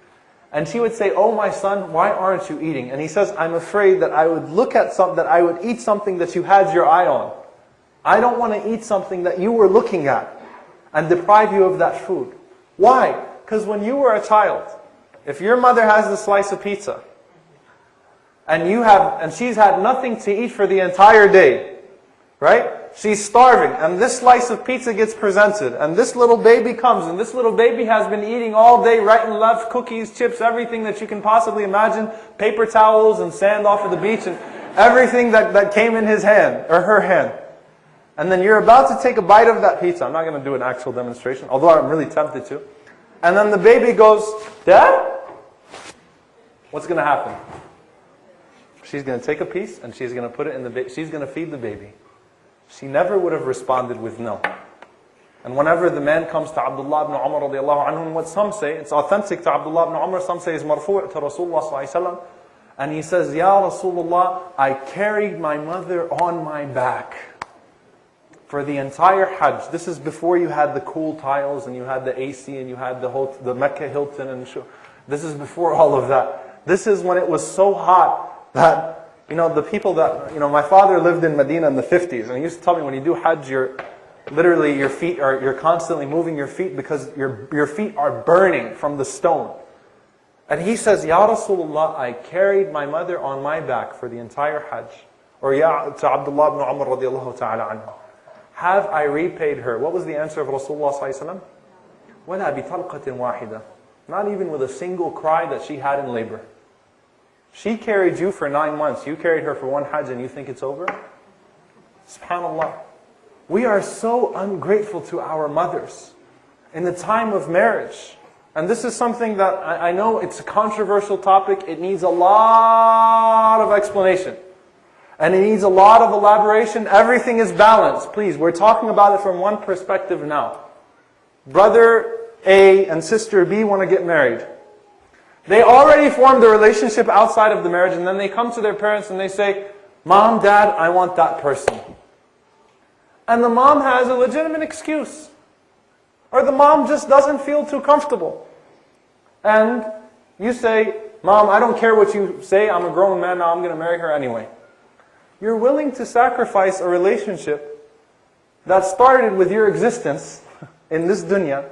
And she would say, oh my son, why aren't you eating? And he says, I'm afraid that I would eat something that you had your eye on. I don't want to eat something that you were looking at and deprive you of that food. Why? Because when you were a child, if your mother has a slice of pizza, and she's had nothing to eat for the entire day, right? She's starving, and this slice of pizza gets presented, and this little baby comes, and this little baby has been eating all day, right and left, cookies, chips, everything that you can possibly imagine, paper towels and sand off of the beach, and everything that came in his hand, or her hand. And then you're about to take a bite of that pizza. I'm not going to do an actual demonstration, although I'm really tempted to. And then the baby goes, Dad? What's going to happen? She's going to take a piece, and she's going to put it in the she's going to feed the baby. She never would have responded with no. And whenever the man comes to Abdullah ibn Umar radiallahu anhu, what some say, it's authentic to Abdullah ibn Umar, some say it's marfu' to Rasulullah sallallahu alayhi wa sallam, and he says, Ya Rasulullah, I carried my mother on my back for the entire Hajj. This is before you had the cool tiles, and you had the AC, and you had the Mecca Hilton, and this is before all of that. This is when it was so hot that, the people that, my father lived in Medina in the 50s, and he used to tell me when you do Hajj, you're constantly moving your feet because your feet are burning from the stone. And he says, Ya Rasulullah, I carried my mother on my back for the entire Hajj. Or to Abdullah ibn Umar radiallahu ta'ala anhu. Have I repaid her? What was the answer of Rasulullah sallallahu alayhi wa sallam? وَلَا بِطَلْقَةٍ وَاحِدَةٍ. Not even with a single cry that she had in labor. She carried you for 9 months. You carried her for one Hajj and you think it's over? SubhanAllah. We are so ungrateful to our mothers in the time of marriage. And this is something that I know it's a controversial topic. It needs a lot of explanation. And it needs a lot of elaboration. Everything is balanced. Please, we're talking about it from one perspective now. Brother A and sister B want to get married. They already formed a relationship outside of the marriage, and then they come to their parents and they say, Mom, Dad, I want that person. And the mom has a legitimate excuse. Or the mom just doesn't feel too comfortable. And you say, Mom, I don't care what you say, I'm a grown man now, I'm going to marry her anyway. You're willing to sacrifice a relationship that started with your existence in this dunya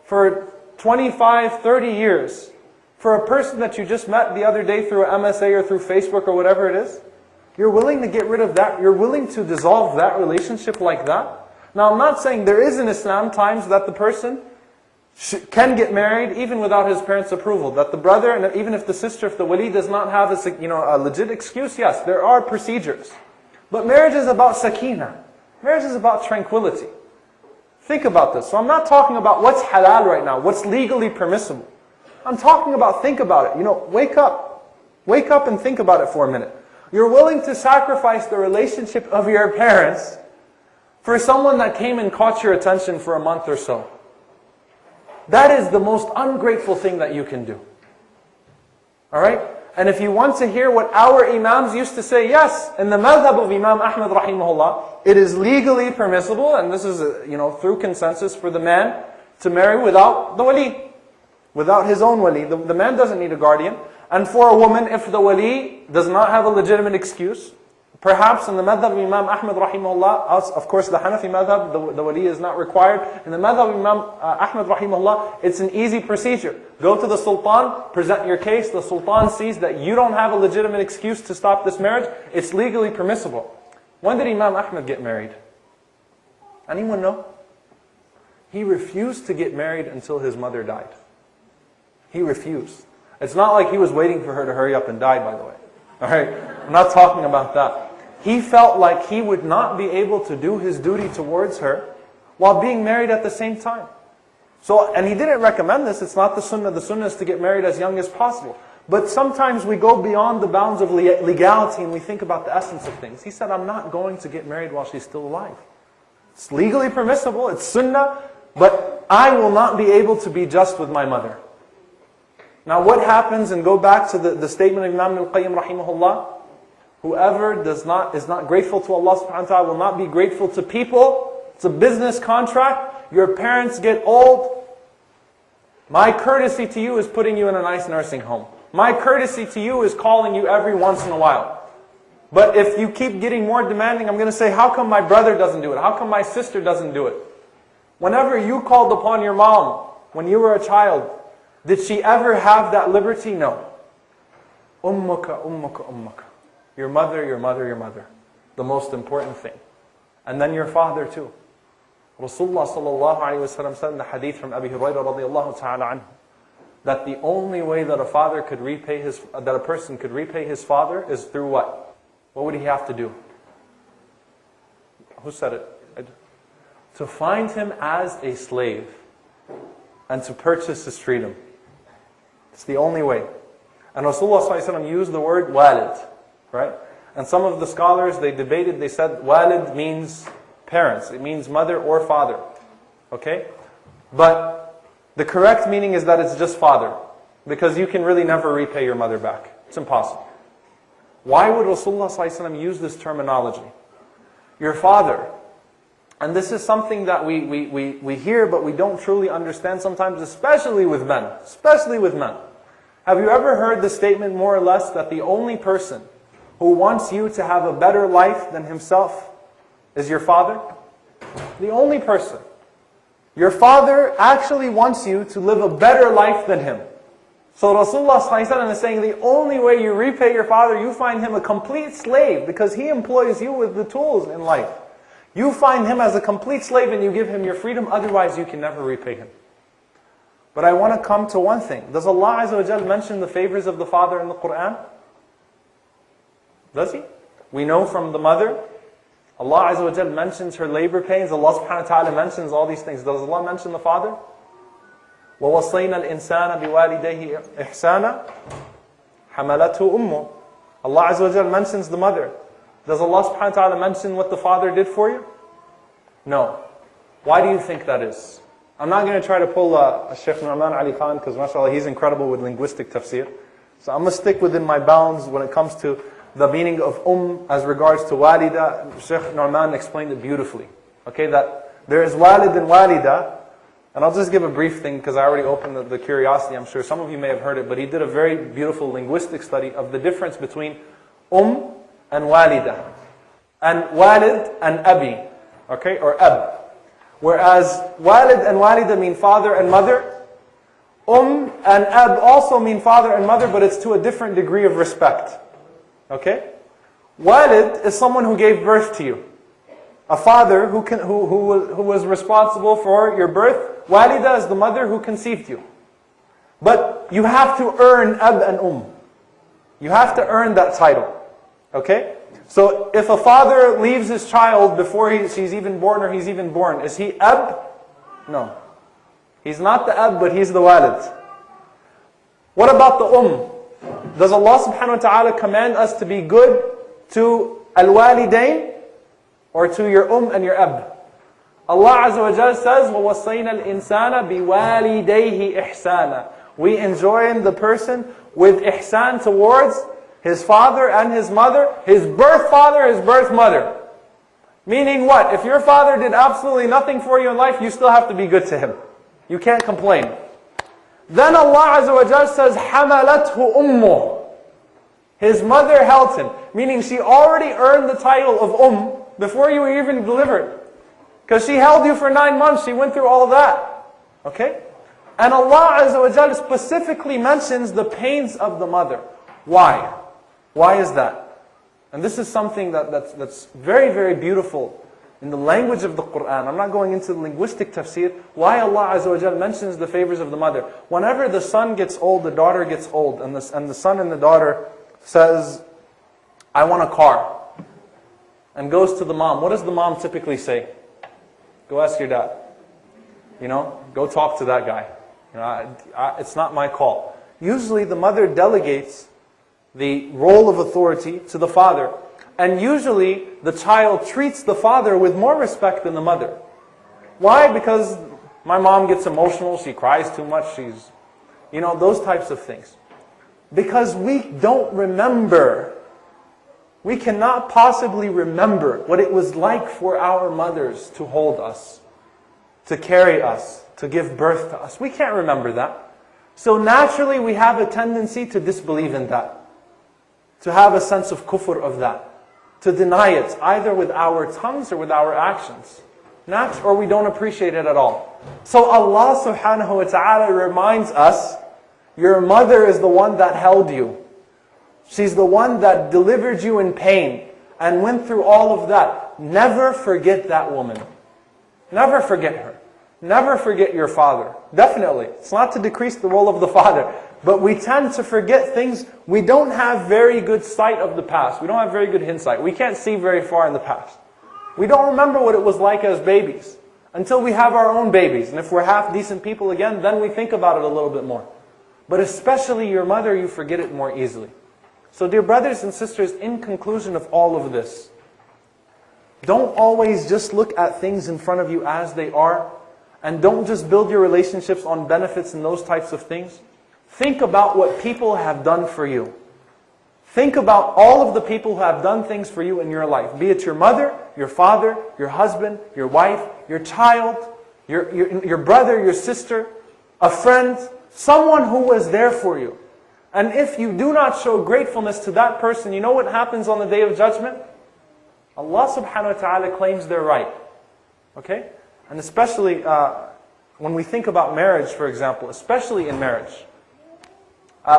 for 25, 30 years for a person that you just met the other day through an MSA or through Facebook or whatever it is. You're willing to get rid of that. You're willing to dissolve that relationship like that. Now I'm not saying there is in Islam times that the person can get married even without his parents' approval. That the brother, and even if the sister, if the wali does not have a legit excuse, yes, there are procedures. But marriage is about sakina. Marriage is about tranquility. Think about this. So I'm not talking about what's halal right now, what's legally permissible. I'm talking about, think about it. Wake up. Wake up and think about it for a minute. You're willing to sacrifice the relationship of your parents for someone that came and caught your attention for a month or so. That is the most ungrateful thing that you can do. Alright? And if you want to hear what our imams used to say, yes, in the madhab of Imam Ahmad rahimahullah, it is legally permissible, and this is through consensus, for the man to marry without the wali. Without his own wali. The man doesn't need a guardian. And for a woman, if the wali does not have a legitimate excuse, perhaps in the madhab of Imam Ahmad rahimahullah, of course the Hanafi madhab, the wali is not required. In the madhab of Imam Ahmad rahimahullah, it's an easy procedure. Go to the sultan, present your case, the sultan sees that you don't have a legitimate excuse to stop this marriage, it's legally permissible. When did Imam Ahmad get married? Anyone know? He refused to get married until his mother died. He refused. It's not like he was waiting for her to hurry up and die, by the way. Alright? I'm not talking about that. He felt like he would not be able to do his duty towards her while being married at the same time. So, and he didn't recommend this. It's not the sunnah. The sunnah is to get married as young as possible. But sometimes we go beyond the bounds of legality and we think about the essence of things. He said, I'm not going to get married while she's still alive. It's legally permissible. It's sunnah. But I will not be able to be just with my mother. Now what happens, and go back to the statement of Imam al-Qayyim rahimahullah, whoever is not grateful to Allah subhanahu wa ta'ala will not be grateful to people. It's a business contract. Your parents get old. My courtesy to you is putting you in a nice nursing home. My courtesy to you is calling you every once in a while. But if you keep getting more demanding, I'm going to say, how come my brother doesn't do it? How come my sister doesn't do it? Whenever you called upon your mom when you were a child, did she ever have that liberty? No. Ummuka, ummuka, ummuka. Your mother, your mother, your mother. The most important thing. And then your father too. Rasulullah sallallahu alayhi wa sallam said in the hadith from Abi Hurairah radiyallahu ta'ala anhu, that the only way that a person could repay his father is through what? What would he have to do? Who said it? To find him as a slave and to purchase his freedom. It's the only way. And Rasulullah sallallahu alayhi wa sallam used the word walid, right? And some of the scholars, they debated, they said walid means parents. It means mother or father. Okay? But the correct meaning is that it's just father. Because you can really never repay your mother back. It's impossible. Why would Rasulullah ﷺ use this terminology? Your father. And this is something that we hear but we don't truly understand sometimes, especially with men. Especially with men. Have you ever heard the statement more or less that the only person who wants you to have a better life than himself is your father? The only person. Your father actually wants you to live a better life than him. So Rasulullah ﷺ is saying the only way you repay your father, you find him a complete slave because he employs you with the tools in life. You find him as a complete slave and you give him your freedom, otherwise you can never repay him. But I want to come to one thing. Does Allah Azza wa Jal mention the favors of the father in the Quran? Does He? We know from the mother. Allah Azza wa Jal mentions her labor pains. Allah subhanahu wa ta'ala mentions all these things. Does Allah mention the father? وَوَصَّيْنَا الْإِنسَانَ بِوَالِدَيْهِ إِحْسَانًا حَمَلَتْهُ أُمُّهُ. Allah Azza wa Jal mentions the mother. Does Allah subhanahu wa ta'ala mention what the father did for you? No. Why do you think that is? I'm not going to try to pull a Shaykh Nu'man Ali Khan because mashallah he's incredible with linguistic tafsir. So I'm going to stick within my bounds when it comes to the meaning of as regards to walida. Shaykh Nu'man explained it beautifully. Okay, that there is walid and walida. And I'll just give a brief thing because I already opened the curiosity. I'm sure some of you may have heard it, but he did a very beautiful linguistic study of the difference between and walida. And walid and abi. Okay, or ab. Whereas walid and walida mean father and mother. And ab also mean father and mother, but it's to a different degree of respect. Okay? Walid is someone who gave birth to you. A father who was responsible for your birth. Walida is the mother who conceived you. But you have to earn ab and You have to earn that title. Okay? So if a father leaves his child before she's even born or he's even born, is he ab? No. He's not the ab, but he's the walid. What about the Does Allah subhanahu wa ta'ala command us to be good to al-walidain or to your and your ab? Allah Azza wa Jalla says, وَوَصَّيْنَا الْإِنسَانَ بِوَالِدَيْهِ إِحْسَانًا. We enjoin the person with ihsan towards his father and his mother, his birth father, his birth mother. Meaning what? If your father did absolutely nothing for you in life, you still have to be good to him. You can't complain. Then Allah Azza wa Jalla says, حَمَلَتْهُ أُمُّهُ. His mother held him. Meaning she already earned the title of before you were even delivered. Because she held you for 9 months. She went through all that. Okay? And Allah Azza wa Jalla specifically mentions the pains of the mother. Why? Why is that? And this is something that's very, very beautiful in the language of the Quran, I'm not going into the linguistic tafsir, why Allah Azza wa Jal mentions the favors of the mother. Whenever the son gets old, the daughter gets old, and the son and the daughter says, I want a car, and goes to the mom, what does the mom typically say? Go ask your dad. Go talk to that guy. It's not my call. Usually the mother delegates the role of authority to the father. And usually the child treats the father with more respect than the mother. Why? Because my mom gets emotional, she cries too much, those types of things. Because we don't remember. We cannot possibly remember what it was like for our mothers to hold us, to carry us, to give birth to us. We can't remember that. So naturally we have a tendency to disbelieve in that. To have a sense of kufr of that. To deny it, either with our tongues or with our actions. Or we don't appreciate it at all. So Allah subhanahu wa ta'ala reminds us, your mother is the one that held you. She's the one that delivered you in pain and went through all of that. Never forget that woman. Never forget her. Never forget your father. Definitely. It's not to decrease the role of the father. But we tend to forget things. We don't have very good sight of the past. We don't have very good hindsight. We can't see very far in the past. We don't remember what it was like as babies until we have our own babies. And if we're half decent people again, then we think about it a little bit more. But especially your mother, you forget it more easily. So dear brothers and sisters, in conclusion of all of this, don't always just look at things in front of you as they are. And don't just build your relationships on benefits and those types of things. Think about what people have done for you. Think about all of the people who have done things for you in your life. Be it your mother, your father, your husband, your wife, your child, your brother, your sister, a friend, someone who was there for you. And if you do not show gratefulness to that person, you know what happens on the Day of Judgment? Allah subhanahu wa ta'ala claims their right. Okay? And especially when we think about marriage, for example, especially in marriage.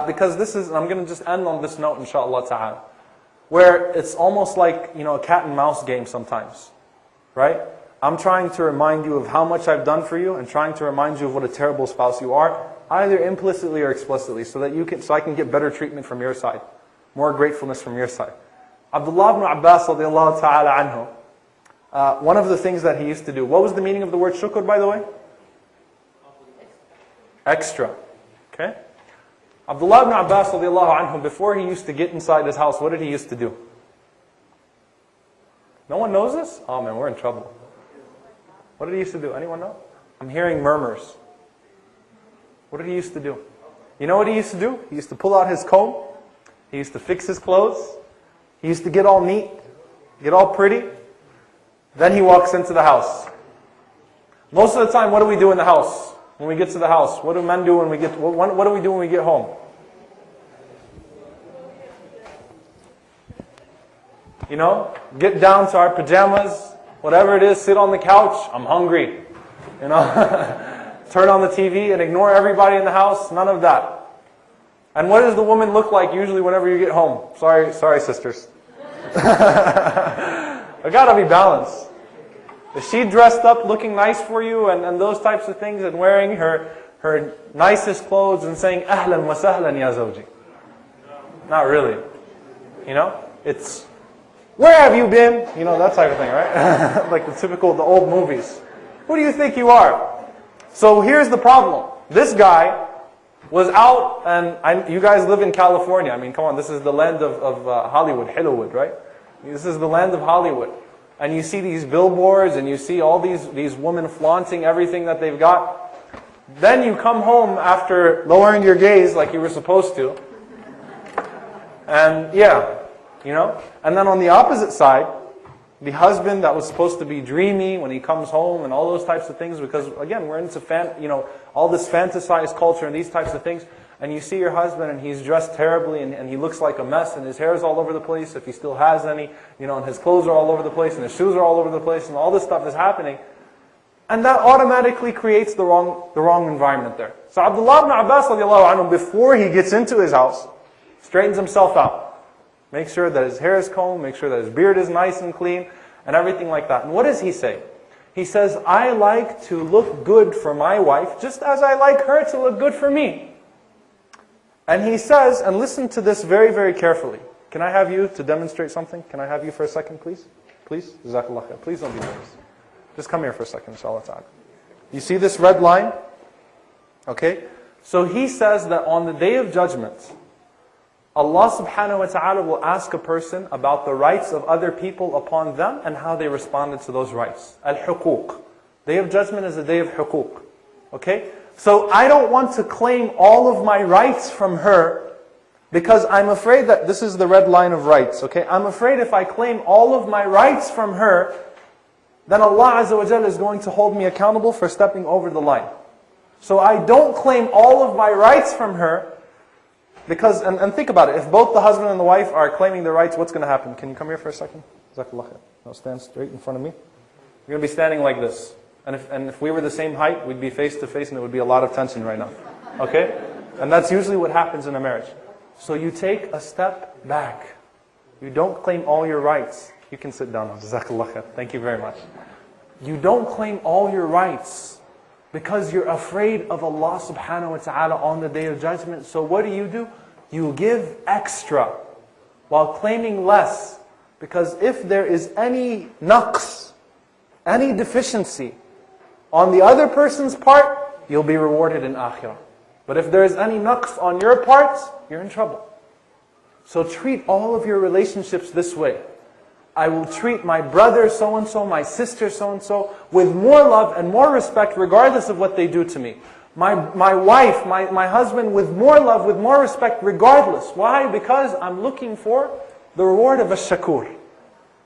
Because this is, and I'm going to just end on this note, inshaAllah ta'ala, where it's almost like, a cat and mouse game sometimes. Right? I'm trying to remind you of how much I've done for you and trying to remind you of what a terrible spouse you are, either implicitly or explicitly, so I can get better treatment from your side, more gratefulness from your side. Abdullah ibn Abbas radiallahu ta'ala anhu, one of the things that he used to do, what was the meaning of the word shukr, by the way? Extra. Okay? Abdullah ibn Abbas radiallahu anhu, before he used to get inside his house, what did he used to do? No one knows this? Oh man, we're in trouble. What did he used to do? Anyone know? I'm hearing murmurs. What did he used to do? You know what he used to do? He used to pull out his comb. He used to fix his clothes. He used to get all neat, get all pretty. Then he walks into the house. Most of the time, what do we do in the house? When we get to the house, what do men do when we get? What do we do when we get home? Get down to our pajamas, whatever it is, sit on the couch. I'm hungry. Turn on the TV and ignore everybody in the house. None of that. And what does the woman look like usually whenever you get home? Sorry, sisters. I gotta be balanced. Is she dressed up looking nice for you and those types of things and wearing her nicest clothes and saying, Ahlan wa sahlan ya zawji? Not really. It's, where have you been? That type of thing, right? Like the old movies. Who do you think you are? So here's the problem. This guy was out, and you guys live in California. I mean, come on, this is the land of Hollywood, Hollywood, right? This is the land of Hollywood. And you see these billboards, and you see all these women flaunting everything that they've got. Then you come home after lowering your gaze like you were supposed to. And and then on the opposite side, the husband that was supposed to be dreamy when he comes home and all those types of things, because again, we're into all this fantasized culture and these types of things. And you see your husband and he's dressed terribly and he looks like a mess and his hair is all over the place, if he still has any, and his clothes are all over the place and his shoes are all over the place and all this stuff is happening. And that automatically creates the wrong environment there. So Abdullah ibn Abbas radiallahu anhu, before he gets into his house, straightens himself out. Make sure that his hair is combed, make sure that his beard is nice and clean. and everything like that. And what does he say? He says, I like to look good for my wife just as I like her to look good for me. And he says, and listen to this very, very carefully. Can I have you to demonstrate something? Can I have you for a second, please? Please? Jazakallah khair. Please don't be nervous. Just come here for a second, inshallah ta'ala. You see this red line? Okay? So he says that on the Day of Judgment, Allah subhanahu wa ta'ala will ask a person about the rights of other people upon them and how they responded to those rights. Al-Huquq. Day of Judgment is a day of Huquq. Okay? So I don't want to claim all of my rights from her because I'm afraid that this is the red line of rights. Okay? I'm afraid if I claim all of my rights from her, then Allah Azza wa Jalla is going to hold me accountable for stepping over the line. So I don't claim all of my rights from her. Because, and think about it, if both the husband and the wife are claiming their rights, what's going to happen? Can you come here for a second? Jazakallah khair. Now stand straight in front of me. You're going to be standing like this. And if we were the same height, we'd be face to face and there would be a lot of tension right now. Okay? And that's usually what happens in a marriage. So you take a step back. You don't claim all your rights. You can sit down now. Jazakallah khair. Thank you very much. You don't claim all your rights because you're afraid of Allah subhanahu wa ta'ala on the Day of Judgment. So what do? You give extra while claiming less. Because if there is any naqs, any deficiency on the other person's part, you'll be rewarded in akhirah. But if there is any naqs on your part, you're in trouble. So treat all of your relationships this way. I will treat my brother so-and-so, my sister so-and-so, with more love and more respect regardless of what they do to me. My wife, my husband with more love, with more respect regardless. Why? Because I'm looking for the reward of a shakur.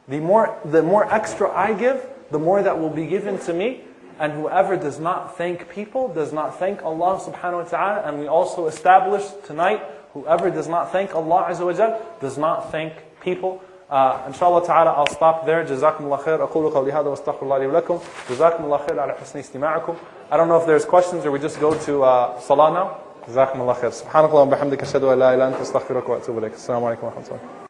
The more extra I give, the more that will be given to me. And whoever does not thank people, does not thank Allah subhanahu wa ta'ala. And we also established tonight, whoever does not thank Allah Azza wa Jal, does not thank people. Inshallah ta'ala, I'll stop there. Jazakumullah khair. أقول قولي هذا واستغفر الله لي ولكم. جزاكم الله خير على حسن استماعكم. I don't know if there's questions or we just go to Salah now. جزاكم الله خير. سبحانك اللهم وبحمدك أشهد أن لا إله إلا أنت أستغفرك وأتوب إليك. السلام عليكم ورحمة الله.